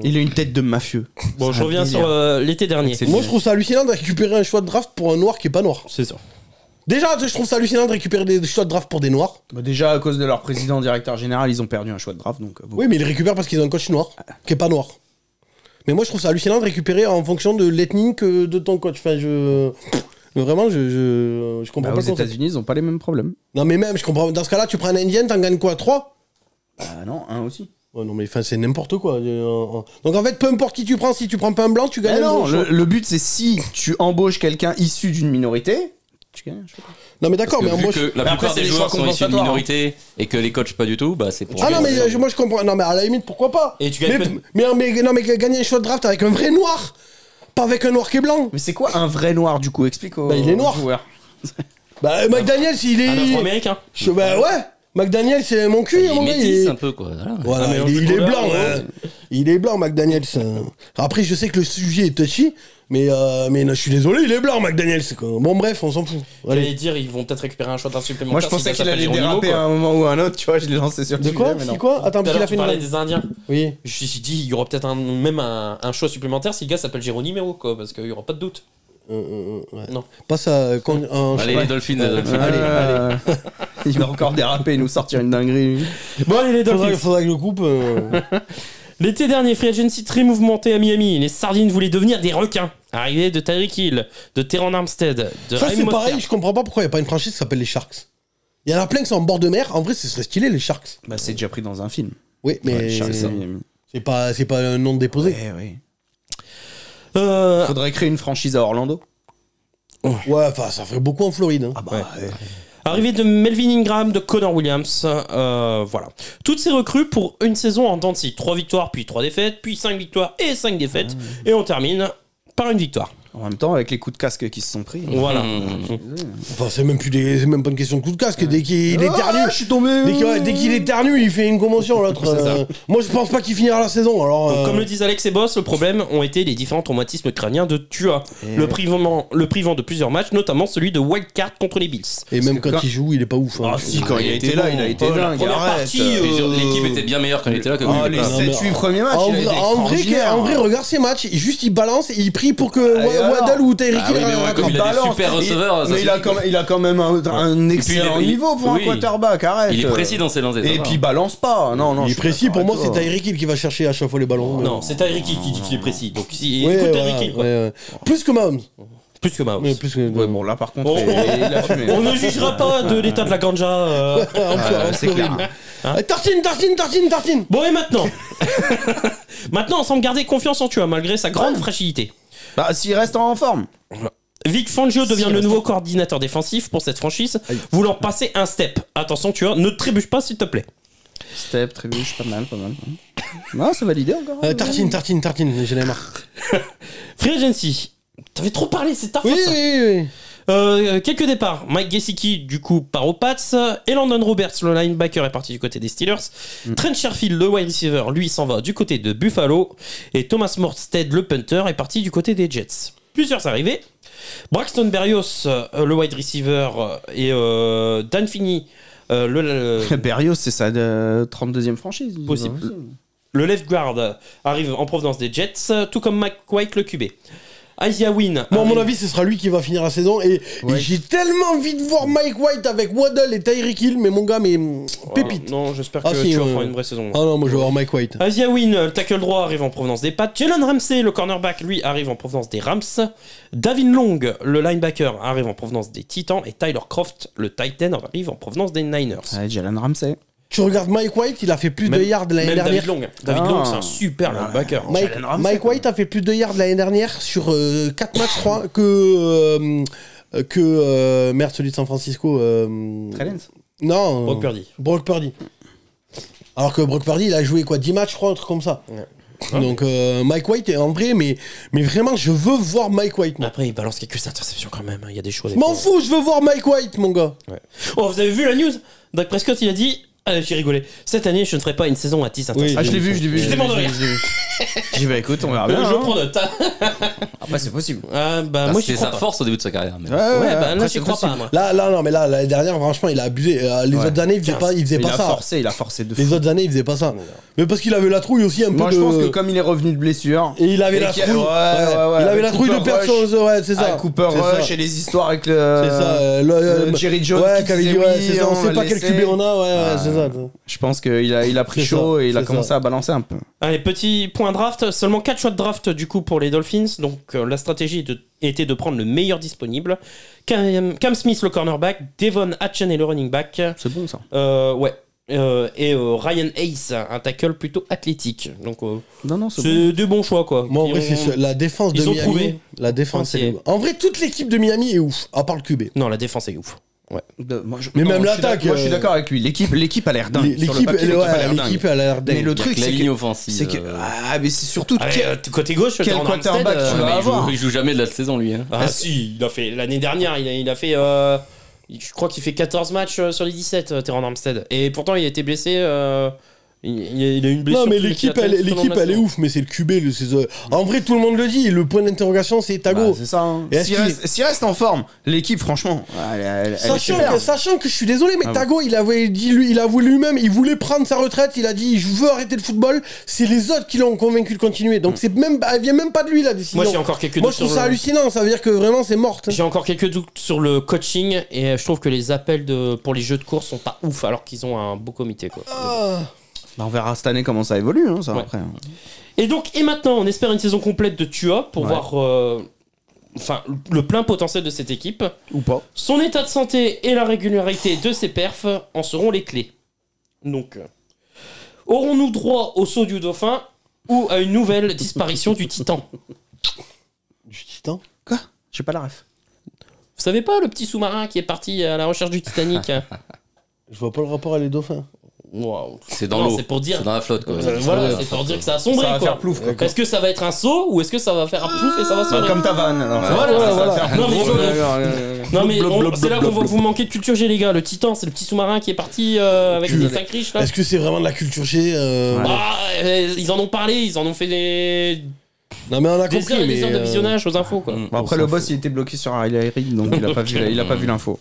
Il a une tête de mafieux. Bon, je C'est un reviens délire. sur l'été dernier. Moi, je trouve ça hallucinant de récupérer un choix de draft pour un noir qui est pas noir. C'est ça. Déjà, je trouve ça hallucinant de récupérer des choix de draft pour des noirs. Bah déjà, à cause de leur président directeur général, ils ont perdu un choix de draft. Donc, bon. Oui, mais ils les récupèrent parce qu'ils ont un coach noir, qui est pas noir. Mais moi, je trouve ça hallucinant de récupérer en fonction de l'ethnie que de ton coach. Enfin, vraiment, je comprends Bah, pas aux le concept. États-Unis, ils ont pas les mêmes problèmes. Non, mais même, je comprends. Dans ce cas-là, tu prends un Indien, t'en gagnes quoi 3 Ah non, un aussi. Ouais, non, mais enfin, c'est n'importe quoi. Donc, en fait, peu importe qui tu prends, si tu prends pas un blanc, tu gagnes Ah un non, choix. le but c'est si tu embauches quelqu'un issu d'une minorité, tu gagnes un choix. Non, mais d'accord, mais Vu moi. que la Mais après, plupart c'est des des joueurs choix sont issus de compensatoires, minorités et que les coachs pas du tout, bah c'est pour. Ah non, mais moi je comprends. Non, mais à la limite, pourquoi pas Et tu gagnes mais gagner un choix de draft avec un vrai noir, pas avec un noir qui est blanc. Mais c'est quoi un vrai noir du coup? Explique aux Bah, il est noir. aux joueurs. Bah, McDaniels, il est. Un afro-américain. Bah, ouais, McDaniels, c'est mon cul, Il mon gars. métisse un peu quoi. Voilà. Voilà, Ah, mais il est couleur, blanc. ouais. Il est blanc, McDaniels. Après, je sais que le sujet est touchy, mais je suis désolé, il est blanc, McDaniels. Quoi. Bon, bref, on s'en fout. J'allais Allez. dire, ils vont peut-être récupérer un choix d'un supplémentaire. Moi je pensais s'il qu'il allait s'appelle déraper Geronimo, à un moment ou à un autre, tu vois, je l'ai lancé sur le De sujet, quoi mais C'est non. quoi Attends, Tout à parce qu'il l'heure, a fait tu parlais une. des Indiens. Oui. Je me suis dit, il y aura peut-être même un choix supplémentaire si le gars s'appelle Geronimo, quoi, parce qu'il y aura pas de doute. Ouais. Non. Pas ça. Allez les Dolphins, les Dolphins. Allez. Il va encore déraper et nous sortir une dinguerie. lui. Bon, allez, les Dolphins. Faudrait que je le coupe. L'été dernier, free agency très mouvementé à Miami. Les Sardines voulaient devenir des requins. Arrivée de Tyreek Hill, de Teron Armstead, de Ça, Raheem c'est Mostert. pareil, je comprends pas pourquoi il n'y a pas une franchise qui s'appelle les Sharks. Il y en a plein qui sont en bord de mer. En vrai, ce serait stylé, les Sharks. Bah c'est déjà pris dans un film. Oui, mais Ouais, Charles Miami. c'est pas un nom déposé. Ouais. Euh, Faudrait créer une franchise à Orlando. Ouais, enfin, ça ferait beaucoup en Floride. Hein. Ah bah Ouais. Arrivée de Melvin Ingram, de Connor Williams, voilà. Toutes ces recrues pour une saison en dents de scie. 3 victoires, puis 3 défaites, puis 5 victoires et 5 défaites. Et on termine par une victoire. En même temps, avec les coups de casque qui se sont pris. Voilà. Enfin, c'est même pas une question de coup de casque. Dès qu'il éternue, je suis tombé. dès qu'il éternue, il fait une commotion. L'autre. Moi, je pense pas qu'il finira la saison. Alors, Donc, comme le disent Alex et Boss, le problème ont été les différents traumatismes crâniens de Tua, le privant de plusieurs matchs, notamment celui de wildcard contre les Bills. et même que quand quand- il joue, il est pas ouf. Hein. Ah si, quand il a été là, il a été Oh, la dingue. première Arrête. partie, L'équipe était bien meilleure quand il était là que quand Ah, il les était là. Non, mais 7-8 premiers matchs, En il a été vrai, extraordinaire. regarde ces matchs. Juste, il balance et il prie pour que Allez, alors. Waddle ou Tyreek Ah oui, mais Hill. comme il a des super receveurs, ça mais il a quand même un excellent il est- niveau pour un oui. quarterback, arrête. Il est précis dans ses lancers. ça Et va. puis il balance pas. Non, non. Il est je suis précis. Pour d'accord moi, c'est avec toi. Tyreek Hill qui va chercher à chaque fois les ballons. Non, c'est Tyreek Hill qui dit qu'il est précis. Donc, si, Ouais, écoute voilà, Tyreek Hill, quoi. ouais. Plus que Mahomes. Plus que Mahomes. Ouais, plus que. Ouais, bon, là par contre, On- il a fumé. On ne jugera pas de l'état de la ganja. C'est clair. Tartine. Bon, et maintenant Maintenant, on semble garder confiance en Tua, malgré sa grande fragilité. Bah, s'il reste en forme. Vic Fangio devient le nouveau coordinateur défensif pour cette franchise, voulant passer un step. Attention, Tua, ne trébuche pas, s'il te plaît. Step, trébuche, pas mal. Non, c'est validé encore. Tartine, j'en ai marre. Free Agency. T'avais trop parlé, c'est ta faute, Oui, ça. oui. Quelques départs. Mike Gesicki, du coup, part aux Pats. Et Landon Roberts, le linebacker, est parti du côté des Steelers. Trent Sherfield, le wide receiver, lui, s'en va du côté de Buffalo. Et Thomas Morstead, le punter, est parti du côté des Jets. Plusieurs arrivées. Braxton Berrios, le wide receiver, et Dan Finney, Berrios, c'est sa 32e franchise. Possible. le left guard, arrive en provenance des Jets, tout comme Mike White, le QB. Isaiah Wynn. Moi, à mon arrive- avis, ce sera lui qui va finir la saison. Et j'ai tellement envie de voir Mike White avec Waddle et Tyreek Hill, mais mon gars, pépite. Non, j'espère Ah, que si, tu vas ouais. faire une vraie saison. Ah non, moi je veux voir Mike White. Isaiah Wynn, le tackle droit, arrive en provenance des Pats. Jalen Ramsey, le cornerback, lui, arrive en provenance des Rams. Davin Long, le linebacker, arrive en provenance des Titans. Et Tyler Croft, le Titan, arrive en provenance des Niners. Ouais, Jalen Ramsey. Tu regardes Mike White, il a fait plus de yards l'année Même dernière. David Long. David Ah. Long, c'est un super linebacker. Jalen Ramsey, Mike White a fait plus de yards l'année dernière sur 4 matchs, je crois, que merde, celui de San Francisco. Trellens. Non. Brock Purdy. Brock Purdy. Alors que Brock Purdy, il a joué quoi, 10 matchs, je crois, un truc comme ça. Ouais. Donc Mike White est en vrai, mais vraiment, je veux voir Mike White. Moi. Après, il balance quelques interceptions quand même. Il y a des choix. Je m'en fous, je veux voir Mike White, mon gars. Oh, vous avez vu la news? Dak Prescott, il a dit. J'ai rigolé. Cette année, je ne ferai pas une saison à 10 interceptions. Ah, je l'ai vu. J'étais mort de rire. J'ai dit, bah écoute, on verra bien. Je hein. prends note. Après, c'est possible. Bah, moi, j'y C'était crois sa pas. force au début de sa carrière. Mais... Ouais, bah là, après, j'y c'est crois pas, possible. moi. Là, non, mais là, l'année dernière, franchement, il a abusé. Les Ouais. autres années, il faisait pas ça. Il a forcé de fou. Les autres années, il faisait pas ça. Mais parce qu'il avait la trouille aussi un peu Moi, de... je pense que comme il est revenu de blessure. Et il avait la qu'il y a- trouille. ouais, Il avait avec la trouille de Cooper personne. Ouais, c'est ça. Cooper C'est ça. Rush et les histoires avec le. C'est ça. Jerry Jones. Ouais, qui qui avait dit, disait ouais, oui, c'est ça. On sait va pas le quel laisser. QB on a. Ouais, Ah. c'est ça. Je pense qu'il a pris C'est chaud ça, et il a c'est commencé ça. à balancer un peu. Allez, petit point draft. Seulement 4 choix de draft du coup pour les Dolphins. Donc la stratégie était de prendre le meilleur disponible. Cam Smith, le cornerback. Devon Hatchen est le running back. C'est bon ça. Ouais. Et Ryan Hayes, un tackle plutôt athlétique. Donc Non, c'est bon. c'est des bons choix quoi. Moi, en Ils vrai, ont- c'est sûr. La défense de ils ont Miami. trouvé. La défense, Entier. En vrai, toute l'équipe de Miami est ouf, à part le QB. Non, la défense est ouf. Ouais. Mais même je suis l'attaque, Moi, je suis d'accord avec lui. L'équipe a l'air dingue. Sur le L'équipe, papier, l'équipe a l'air Mais dingue. le Il y a truc, que la c'est ligne que. offensive. C'est que. Ah, mais c'est surtout. Allez, côté gauche, quel Terran Armstead, quarterback tu mais vas avoir. il joue jamais de la saison, lui. Hein. Ah si, il a fait l'année dernière, il a fait je crois qu'il fait 14 matchs sur les 17 Terran Armstead et pourtant il a été blessé il a eu une blessure. Non, mais tout le l'équipe, qui a traîné tout au long de la elle est saison. ouf, mais c'est le QB. En vrai, tout le monde le dit. Le point d'interrogation, c'est Tago. Bah, c'est ça. hein. Et est-ce S'il reste en forme, l'équipe, franchement, elle est superbe. Sachant que je suis désolé, mais Ah Tago, il avait dit, il a voulu lui-même, il voulait prendre sa retraite. Il a dit, je veux arrêter le football. C'est les autres qui l'ont convaincu de continuer. Donc elle vient même pas de lui la décision. Moi j'ai encore quelques Moi, doutes je trouve sur ça le... hallucinant. Ça veut dire que vraiment, c'est morte. J'ai encore quelques doutes sur le coaching et je trouve que les appels pour les jeux de course sont pas ouf alors qu'ils ont un beau comité quoi. Bah, on verra cette année comment ça évolue, hein, ça Ouais. après. Et donc, et maintenant, on espère une saison complète de Tua pour Ouais. voir enfin, le plein potentiel de cette équipe. Ou pas. Son état de santé et la régularité de ses perfs en seront les clés. Donc, aurons-nous droit au saut du dauphin ou à une nouvelle disparition du titan? Du titan. Quoi? J'ai pas la ref. Vous savez pas, le petit sous-marin qui est parti à la recherche du Titanic? Je vois pas le rapport avec les dauphins. Waouh. C'est dans Non, l'eau. c'est pour dire. C'est dans la flotte, quoi. Voilà, c'est pour dire que ça a sombré Ça va quoi. faire plouf, quoi. Est-ce que ça va être un saut ou est-ce que ça va faire un plouf et ça va Bah, sombrer? comme ta vanne. alors. Voilà. Non, mais non, mais Blop, blop, c'est là blop, qu'on va blop. vous manquer de culture G, les gars. Le Titan, c'est le petit sous-marin qui est parti avec les 5 riches là. Est-ce que c'est vraiment de la culture G Ah, ils en ont parlé, ils en ont fait des Non, mais on a heures compris. et des Mais heures de visionnage aux infos quoi. Bon, après, le boss, il était bloqué sur Riley Reid, donc il a pas vu l'info.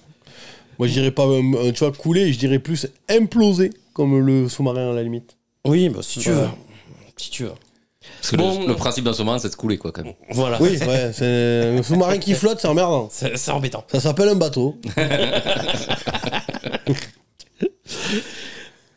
moi, je dirais pas, tu vois, couler. Je dirais plus imploser, comme le sous-marin à la limite. Oui, bah si tu veux. Si tu veux. Parce que Bon, le principe d'un sous-marin, c'est de se couler, quoi, quand même. Voilà. Oui, ouais. C'est un sous-marin qui flotte, c'est emmerdant. C'est embêtant. Ça s'appelle un bateau.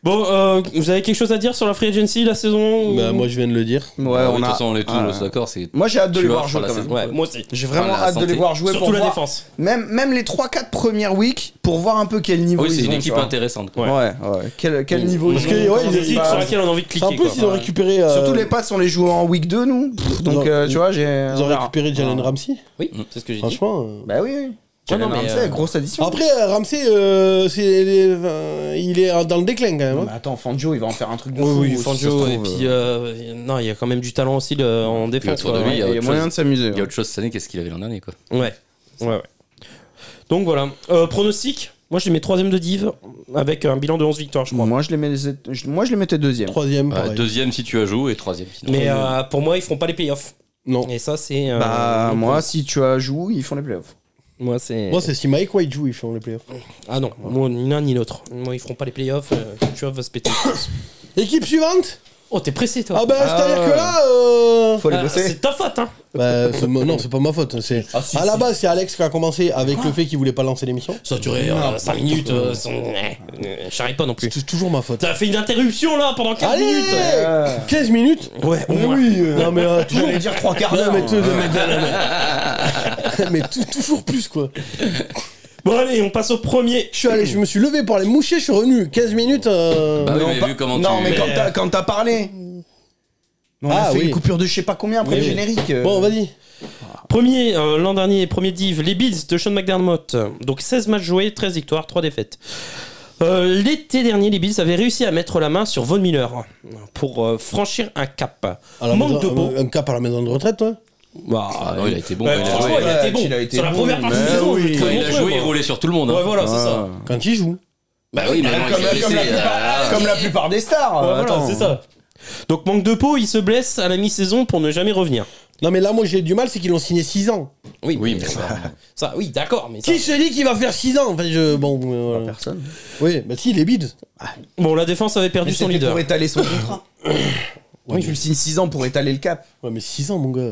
Bon, vous avez quelque chose à dire sur la free agency, la saison ou- Bah, moi, je viens de le dire. Ouais, De on toute a. façon, on est tous Ah. d'accord. C'est Moi, j'ai hâte de les Tu voir vois, jouer sur quand la même. Ouais, moi aussi. J'ai vraiment Enfin, la hâte de les santé. voir jouer Surtout pour la voir. défense. Même les 3-4 premières weeks pour voir un peu quel niveau Oui, c'est ils une ont. équipe tu vois. intéressante. quoi. Ouais, ouais. Quel niveau Parce ils que, ont. ouais, comment ils ça Des se équipes passe. sur laquelle on a envie de En cliquer. plus, quoi. ils ont récupéré. Surtout les Pats, on les joue en week 2, nous. Donc, tu vois, j'ai. Ils ont récupéré Jalen Ramsey. Oui, c'est ce que j'ai dit. Franchement. Bah oui, oui. Ouais, non, Jalen mais, Ramsey, grosse addition. Après, Ramsey, il est dans le déclin quand même. Non, hein. mais attends, Fangio, il va en faire un truc de Oui, fou. oui, si ça se Fangio, trouve, et puis non, il y a quand même du talent aussi en défense. autour de quoi. lui, il y a autre moyen chose. de s'amuser. Il y a autre chose cette année qu'est-ce qu'il avait l'an dernier, quoi. Ouais. Donc voilà. Pronostic, moi je les mets 3ème de div avec un bilan de 11 victoires, je crois. Moi, je les mettais deuxième. Troisième, pareil. Deuxième si tu as joué et troisième sinon. Mais pour moi, ils feront pas les playoffs. Non. Et ça, c'est. Bah, moi, si tu as joué, ils font les playoffs. Moi, c'est. Moi, c'est si Mike White joue, ils font les playoffs. Ah non, moi, ni l'un ni l'autre. Moi, ils feront pas les playoffs. Tu vas se péter. Équipe suivante. Oh, t'es pressé, toi. Ah bah, c'est-à-dire ouais. que là. Faut les Ah, bosser. c'est ta faute, hein. Bah, non, c'est pas ma faute. C'est... Ah, si, à la si. base, c'est Alex qui a commencé avec le fait qu'il voulait pas lancer l'émission. Ça a duré 5 minutes. J'arrive pas non plus. C'est toujours ma faute. T'as fait une interruption là pendant 15 Allez minutes. 15 minutes. Ouais, au Mais moins. oui. Non, mais toujours. J'allais dire 3 quarts Non, d'heure. mais, mais toujours plus, quoi. Bon, allez, on passe au premier. Je me suis levé pour aller moucher, je suis revenu. 15 minutes. Bah oui, Non, mais pas- vu comment non, tu... mais quand t'as parlé. On a Ah, fait oui. une coupure de je sais pas combien après Oui, le oui. générique. Bon, vas-y. Premier, l'an dernier, premier div, les Bills de Sean McDermott. Donc 16 matchs joués, 13 victoires, 3 défaites. L'été dernier, les Bills avaient réussi à mettre la main sur Von Miller pour franchir un cap. À la Manque maison- de peau. Un cap à la maison de retraite, toi. Ah non, il a été bon Ouais, quand il a franchement, joué. il a été bon. Il a été Sur la bon, première partie de mais saison, oui. je l'ai Quand trouvé il a monstrueux, joué, il quoi. roulait sur tout le monde. hein. Ouais, voilà, c'est ça. Quand il joue. Bah oui, mais non, il s'est blessé, Comme la plupart des stars. Ouais, voilà, Attends. c'est ça. Donc manque de peau, il se blesse à la mi-saison pour ne jamais revenir. Non, mais là, moi, j'ai du mal, c'est qu'ils l'ont signé 6 ans. Oui, Oui, mais mais ça, oui, d'accord, mais ça... Qui se dit qu'il va faire 6 ans? Enfin, bon, voilà. Personne. Oui, bah si, les bids. Bon, la défense avait perdu Mais son c'était leader. pour étaler son contrat. Tu le signes 6 ans pour étaler le cap. Ouais, mais 6 ans, mon gars.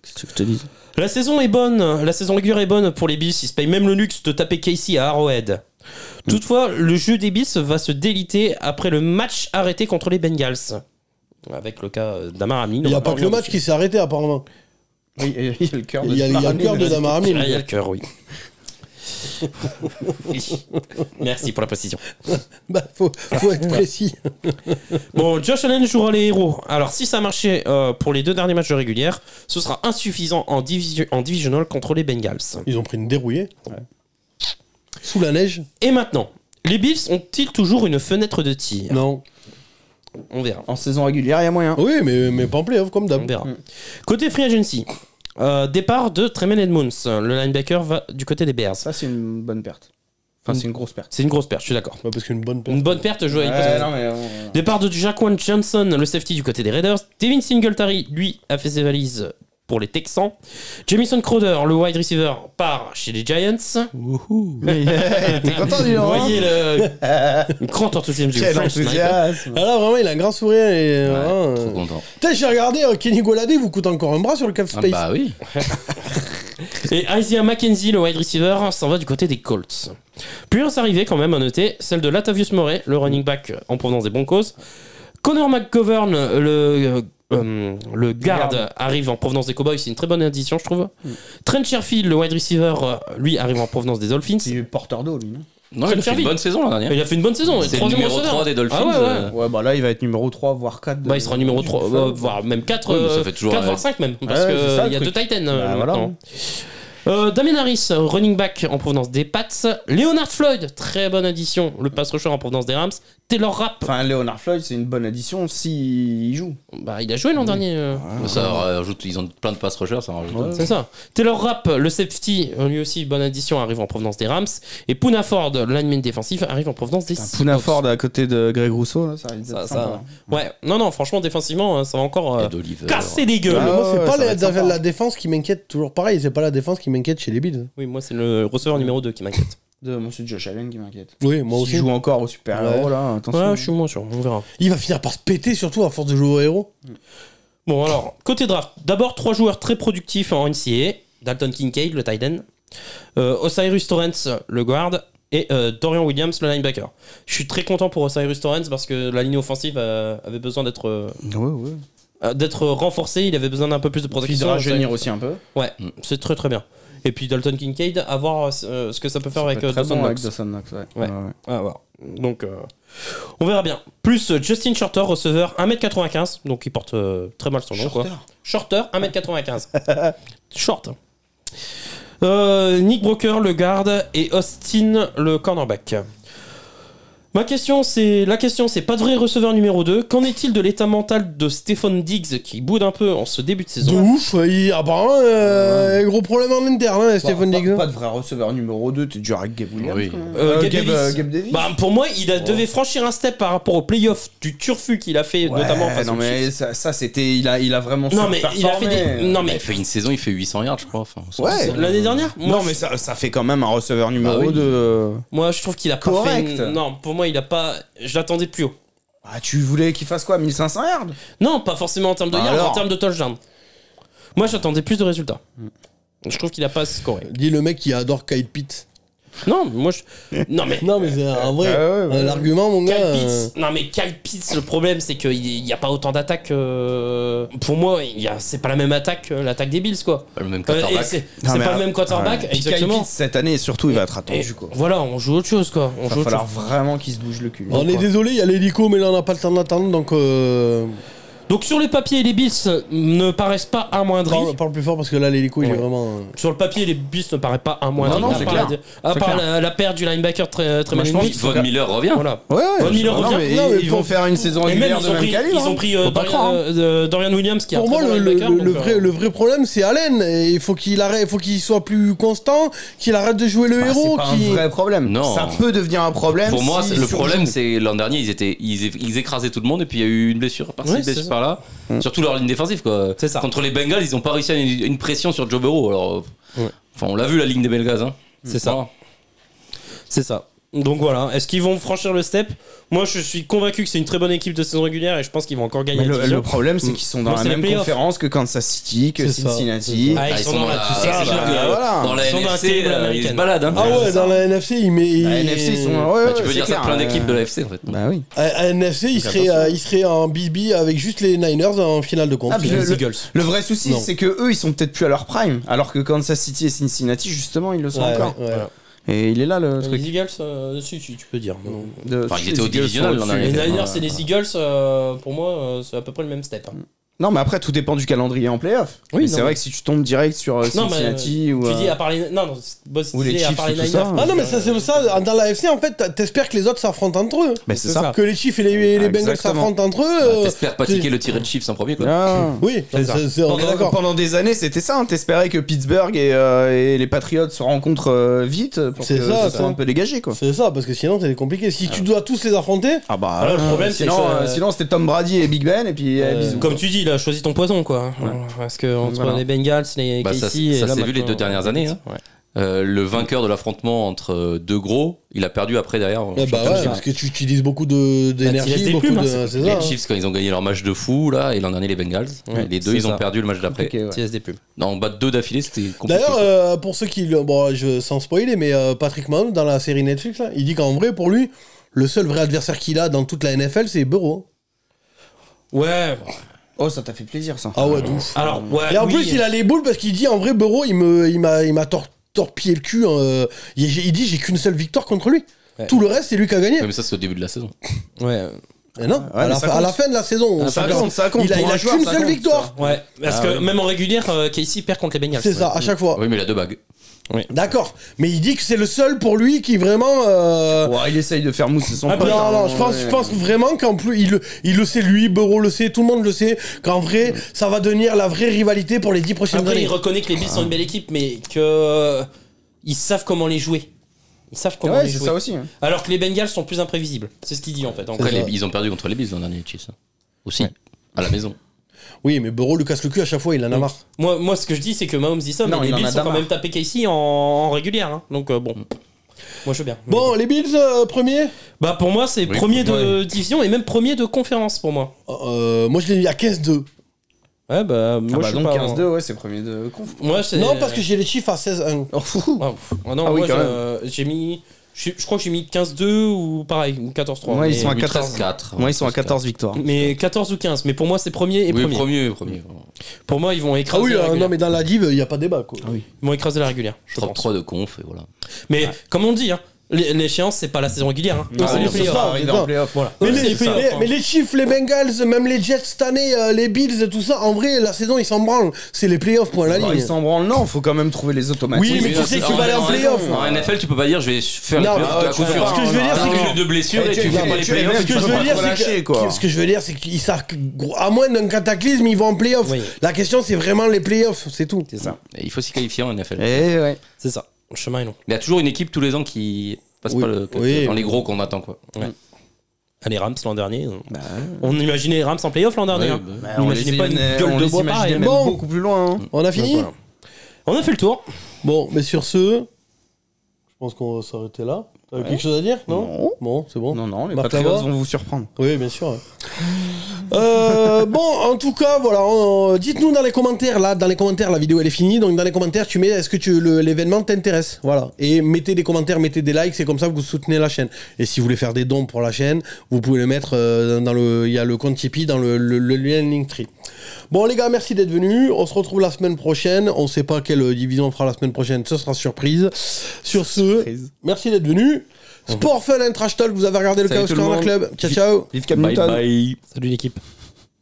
Qu'est-ce que je te dis? La saison est bonne, la saison régulière est bonne pour les Bills, ils se payent même le luxe de taper Casey à Arrowhead. Toutefois, le jeu des Bills va se déliter après le match arrêté contre les Bengals. Avec le cas d'Amar Hamlin. Il n'y a pas que le match qui s'est arrêté, apparemment. Oui, il y a le cœur de Il y a le cœur de Damar Hamlin. Ah, il y a le cœur, oui. Oui. Merci pour la précision. Bah, faut être précis. Bon, Josh Allen jouera les héros. Alors, si ça marchait pour les 2 derniers matchs de régulière, ce sera insuffisant en divisional contre les Bengals. Ils ont pris une dérouillée. Sous la neige. Et maintenant, les Bills ont-ils toujours une fenêtre de tir? Non. On verra. En saison régulière, il y a moyen. Oui, mais pas en playoff, comme On d'hab. verra. Côté free agency, départ de Tremaine Edmunds. Le linebacker va du côté des Bears. Ça, c'est une bonne perte. Enfin, c'est une grosse perte. C'est une grosse perte, je suis d'accord. Ouais, parce qu'une bonne Une bonne perte, jouer Ouais, non, mais Départ de Jaquan Johnson, le safety du côté des Raiders. Devin Singletary, lui, a fait ses valises pour les Texans. Jamison Crowder, le wide receiver, part chez les Giants. t'es content du Vous nom, hein? voyez le grand enthousiasme du Quel French sniper. enthousiasme. Ah là, vraiment, il a un grand sourire. Et, Trop content. Putain, j'ai regardé, Kenny Golladay vous coûte encore un bras sur le cap Ah space. bah oui. Et Isaiah McKenzie, le wide receiver, s'en va du côté des Colts. Plusieurs arrivées quand même à noter, celle de Latavius Murray, le running back en provenance des Broncos. Connor McGovern, le guard, arrive en provenance des Cowboys, c'est une très bonne addition je trouve. Trent Sherfield, le wide receiver, lui arrive en provenance des Dolphins. C'est porteur d'eau, lui, non? Non, il a fait une bonne saison l'an dernier. Il a fait une bonne saison, C'est le troisième numéro receveur. 3 des Dolphins. Ah ouais, ouais. Ouais, bah là, il va être numéro 3, voire 4. Bah, il sera numéro 3, voire même 4, Oui, mais ça fait toujours 4 un- voire 5 même, parce Ouais, c'est ça, qu'il y a le 2 truc. Titans Bah, voilà. maintenant. Damien Harris, running back en provenance des Pats. Leonard Floyd, très bonne addition, le pass rusher en provenance des Rams. Taylor Rapp, Enfin, Leonard Floyd, c'est une bonne addition s'il joue. bah, il a joué l'an dernier. Ça rajoute, ils ont plein de pass rushers, ça rajoute. C'est ça. Taylor Rapp, le safety, lui aussi, bonne addition, arrive en provenance des Rams. Et Poona Ford, le lineman défensif, arrive en provenance des Seahawks. Poona Ford à côté de Greg Rousseau, là, ça risque Ça, d'être ça- sympa. Ouais, non, franchement, défensivement, ça va encore Et d'Oliver. casser les gueules. Mais moi, Ah c'est ouais, pas ça va être sympa. la défense qui m'inquiète, toujours pareil, c'est pas la défense qui m'inquiète chez les Bills. Oui, moi, c'est le receveur numéro 2 qui m'inquiète. Moi, c'est Josh Allen qui m'inquiète. Oui, moi S'il aussi. joue encore au super-héros, là, attention. Ouais, je suis moins sûr, on verra. Il va finir par se péter, surtout à force de jouer au héros. Bon, alors, côté draft, d'abord 3 joueurs très productifs en NCAA. Dalton Kincaid, le tight end. Osiris Torrance, le guard. Et Dorian Williams, le linebacker. Je suis très content pour Osiris Torrance parce que la ligne offensive avait besoin d'être renforcée. Il avait besoin d'un peu plus de Puis protection. de rajeunir aussi un peu. Ouais, c'est très très bien. Et puis Dalton Kincaid, à voir ce que ça peut faire avec Très Dawson bon avec Knox. Dawson Knox, ouais. Ouais. À voir. Donc, on verra bien. Plus Justin Shorter, receveur 1m95, donc il porte très mal son nom. Quoi. Shorter, 1m95. Short. Nick Broker, le garde, et Austin, le cornerback. La question, c'est pas de vrai receveur numéro 2. Qu'en est-il de l'état mental de Stephon Diggs qui boude un peu en ce début de De saison? ouf, apparemment, gros problème en interne, hein, Stephen Diggs. Pas de vrai receveur numéro 2, t'es dur avec Gabe Williams. Oui. quand même. Gabe Davis. Bah, pour moi, devait franchir un step par rapport au playoff du turfu qu'il a fait, Ouais, notamment face non aux mais Chiefs. ça c'était il a vraiment Non, mais il a fait des. Non, Il mais a fait une saison, il fait 800 yards, je crois. Enfin, Ouais. l'année dernière, non mais ça fait quand même un receveur numéro Ah oui. 2. moi je trouve qu'il a pas Correct. fait. Non, pour moi, il a pas. Je l'attendais plus haut. Ah tu voulais qu'il fasse quoi, 1500 yards? Non, pas forcément en termes de yards, Alors. en termes de touchdown. Moi, j'attendais plus de résultats. Je trouve qu'il a pas scoré. Dis le mec qui adore Kyle Pitts. Non, moi je. Non, mais. Non, mais c'est un vrai. Ouais. L'argument, mon Kyle gars. Pitts, non mais Kyle Pitts, le problème c'est qu'il n'y a pas autant d'attaques. Pour moi, c'est pas la même attaque que l'attaque des Bills quoi. Pas le même Et quarterback. c'est Non, mais pas le même quarterback, ouais. Puis Kyle exactement. Pitts, cette année surtout il va être Et attendu quoi. voilà, on joue autre chose quoi. On Il joue va autre falloir chose. vraiment qu'il se bouge le cul. On est désolé, il y a l'hélico, mais là, on n'a pas le temps d'attendre, donc. Donc sur les papiers, les Bills ne paraissent pas amoindris. Parle plus fort parce que là, l'hélico, il est vraiment. Sur le papier, les Bills ne paraissent pas amoindris. Non, à c'est part, clair. à C'est part clair. la perte du linebacker très Moi, je pense Smith. Von Miller revient. Voilà. Ouais, Von Miller non, revient. mais Non, mais ils vont faire une saison Et même régulière de même calibre. ils ont pris Faut pas croire, hein. Dorian Williams qui est un Pour très moi, bon linebacker. le vrai problème, c'est Allen. Et il faut qu'il arrête, il faut qu'il soit plus constant, qu'il arrête de jouer le Bah, héros. c'est pas un vrai problème. Non. Ça peut devenir un problème. Pour moi, si le surjoue. problème, c'est l'an dernier, ils écrasaient tout le monde et puis il y a eu une blessure par-ci, Ouais, une c'est blessure ça. par-là. Surtout leur ligne défensive, quoi. C'est ça. Contre les Bengals, ils ont pas réussi à une pression sur Joe Burrow. Alors, Ouais. enfin, on l'a vu la ligne des Bengals. Hein. C'est ça. Voilà. C'est ça. Donc voilà, est-ce qu'ils vont franchir le step? Moi je suis convaincu que c'est une très bonne équipe de saison régulière et je pense qu'ils vont encore gagner Mais la le division. problème, c'est qu'ils sont dans Moi, la c'est les même playoffs. conférence que Kansas City, que C'est ça, Cincinnati. c'est Ah, ils sont dans la tout c'est ça. sûr bah, que, voilà. dans la Ils sont dans la NFC, terrible ils se américaine. baladent. Hein. Ah ouais, dans la NFC, La NFC, ils sont. Ouais, Bah, tu ouais, peux c'est dire ça clair, de plein ouais. d'équipes de la FC en fait. Bah oui. À NFC, il serait en BB avec juste les Niners en finale de conf. Ah, puis Les Eagles. Le vrai souci, Non. c'est que eux, ils sont peut-être plus à leur prime, alors que Kansas City et Cincinnati, justement, ils le sont Ouais, encore. ouais. Voilà. Et il est là le truc. Les Eagles, si, tu peux dire. De- Enfin, ils étaient au les Eagles divisional sont l'an au-dessus. dernier. Les Niners Ouais. et les Eagles, pour moi, c'est à peu près le même step. hein. Non, mais après, tout dépend du calendrier en playoff. Oui, Mais non, c'est mais- vrai que si tu tombes direct sur Non, mais Cincinnati ou. tu dis à part les. Non, ou les à Chiefs part les ou tout Niners. ça. Ah non, mais ça, c'est ça. Dans la FC, en fait, t'espères que les autres s'affrontent entre eux. Mais c'est c'est ça. ça. Que les Chiefs et les Bengals Exactement. s'affrontent entre eux. Bah, T'espères pratiquer le tiré de Chiefs en premier quoi. Ah. Oui, on est d'accord. Pendant des années, c'était ça. Hein. T'espérais que Pittsburgh et les Patriots se rencontrent vite pour C'est que ça, ça ça. soit un peu dégagé, quoi. C'est ça, parce que sinon, c'est compliqué. Si tu dois tous les affronter. Ah bah, Alors, le problème, c'est sinon, que- sinon c'était Tom Brady et Big Ben et puis bisous. Comme tu dis, il a choisi ton poison, quoi. Parce que entre Voilà. les Bengals, les Bah, ça Casey et ça là, s'est vu les maintenant, 2 dernières années. Hein. Ouais. Le vainqueur de l'affrontement entre deux gros, il a perdu après derrière. Bah ouais, parce que tu utilises beaucoup tu laisses d'énergie, des beaucoup plumes, hein, de. C'est ça. Les hein. Chiefs quand ils ont gagné leur match de fou là et l'an dernier les Bengals. Ouais, Les deux c'est ils ont ça. perdu le match d'après. Ok, ouais. Tu laisses des plumes. Non, en bas de 2 d'affilée c'était compliqué. D'ailleurs, pour ceux qui. Bon, sans spoiler, mais Patrick Mahomes, dans la série Netflix, là, il dit qu'en vrai, pour lui, le seul vrai adversaire qu'il a dans toute la NFL, c'est Burrow. Ouais. Oh, ça t'a fait plaisir, ça. Ah ouais, de ouf. Alors, ouais. Et en oui. plus, il a les boules parce qu'il dit en vrai, Burrow, il m'a torpillé le cul. Il dit j'ai qu'une seule victoire contre lui. Ouais. Tout le reste, c'est lui qui a gagné. Ouais, mais ça c'est au début de la saison. Ouais. Et non, Ouais, mais ça à la compte. fin de la saison, Ça compte, ça compte. il a Pour un joueur, qu'une ça seule compte, victoire. Ouais. Parce Ah que oui. même en régulière, Casey perd contre les Bengals. C'est ça, à chaque fois. Oui mais il a 2 bagues. D'accord. Mais il dit que c'est le seul pour lui qui vraiment. Ouais, il essaye de faire mousser son Ah, pote. bah, Non, hein, non, je pense vraiment qu'en plus, il le sait, lui, Burrow le sait, tout le monde le sait, qu'en vrai, ça va devenir la vraie rivalité pour les 10 prochaines Après, années. il reconnaît que les Bills sont une belle équipe, mais que ils savent comment les jouer. Ils savent comment Ouais, les c'est jouer. ça aussi. hein. Alors que les Bengals sont plus imprévisibles. C'est ce qu'il dit en fait. Après ça. ils ont perdu contre les Bills l'an dernier Chiefs. Aussi Ouais. à la maison. Oui, mais Burrow lui casse le cul à chaque fois, il en a marre. Moi, ce que je dis, c'est que Mahomes dit ça, Non, mais il les en Bills a ont quand marre. même tapé Casey en régulière. Hein. Donc bon. Moi, je veux bien. Bon, les Bills, premier. Bah, pour moi, c'est Oui, premier pour moi, de division et même premier de conférence pour moi. Moi, je l'ai mis à 15-2. Ouais, bah, moi, Ah bah je suis donc pas. 15-2, ouais, c'est premier de conf. Moi, c'est. Non, parce que j'ai les chiffres à 16-1. Oh, fou. Ah, non, Ah oui, moi, quand j'ai mis. Je crois que j'ai mis 15-2 ou pareil, ou 14-3. Ouais, ils mais, sont à Oui, 14. 13-4. Moi, ils sont à 14 victoires. mais 14 ou 15. Mais pour moi, c'est premier et Oui, premier. premier. Pour moi, ils vont Ah écraser oui, la régulière. non, mais dans la div, il n'y a pas de débat, quoi. Ils vont écraser la régulière, je Top pense. 3 de conf et voilà. Mais comme on dit, hein, l'échéance, c'est pas la saison régulière. Hein. Ah, c'est les oui, playoffs. ça. arrive en playoff. Voilà. Mais, Ouais, les, c'est ça. mais les Chiefs, les Bengals, même les Jets cette année, les Bills, tout ça, en vrai, la saison, ils s'en branlent. C'est les playoffs, point la Bah, ligne. ils s'en branlent, non, faut quand même trouver les automatismes. Oui, mais tu sais que tu vas aller en playoff. En NFL, tu peux pas dire je vais faire les Non, playoffs mais à coup sûr. ce que je veux dire, T'as c'est eu que. 2 blessures et tu fais pas les playoffs. Ce que je veux dire, c'est que, ce que je veux dire, c'est qu'ils savent que, à moins d'un cataclysme, ils vont en playoff. Oui. La question, c'est vraiment les playoffs, c'est tout. C'est ça. Et il faut s'y qualifier en NFL. Eh ouais. C'est ça. Le chemin est long. Il y a toujours une équipe tous les ans qui passe Oui. pas le. Oui. Dans les gros qu'on attend quoi. Ah, les Rams l'an dernier. Bah, On imaginait les Rams en playoff l'an dernier. Ouais, hein. bah, On n'imaginait pas une gueule de bois pareil. même Bon. beaucoup plus loin. hein. On a fini Donc, voilà. On a fait le tour. Bon, mais sur ce, je pense qu'on va s'arrêter là. T'avais quelque chose à dire, non? Non. Bon, c'est bon. Non, les Marc, ça Patriots va vont vous surprendre. Oui, bien sûr. ouais. Bon, en tout cas, voilà. Dites-nous dans les commentaires. Là, dans les commentaires, la vidéo elle est finie. Donc dans les commentaires, tu mets est-ce que l'événement t'intéresse. Voilà. Et mettez des commentaires, mettez des likes. C'est comme ça que vous soutenez la chaîne. Et si vous voulez faire des dons pour la chaîne, vous pouvez les mettre dans le. Il y a le compte Tipeee dans le lien Linktree. Bon les gars, merci d'être venus. On se retrouve la semaine prochaine. On sait pas quelle division on fera la semaine prochaine. Ce sera surprise. Sur ce, merci d'être venus. Sport Fun and Trash Talk. Vous avez regardé le Salut Chaos tout le Corner monde. Club. Ciao ciao. Vive Cam Bye Newton. bye. Salut l'équipe.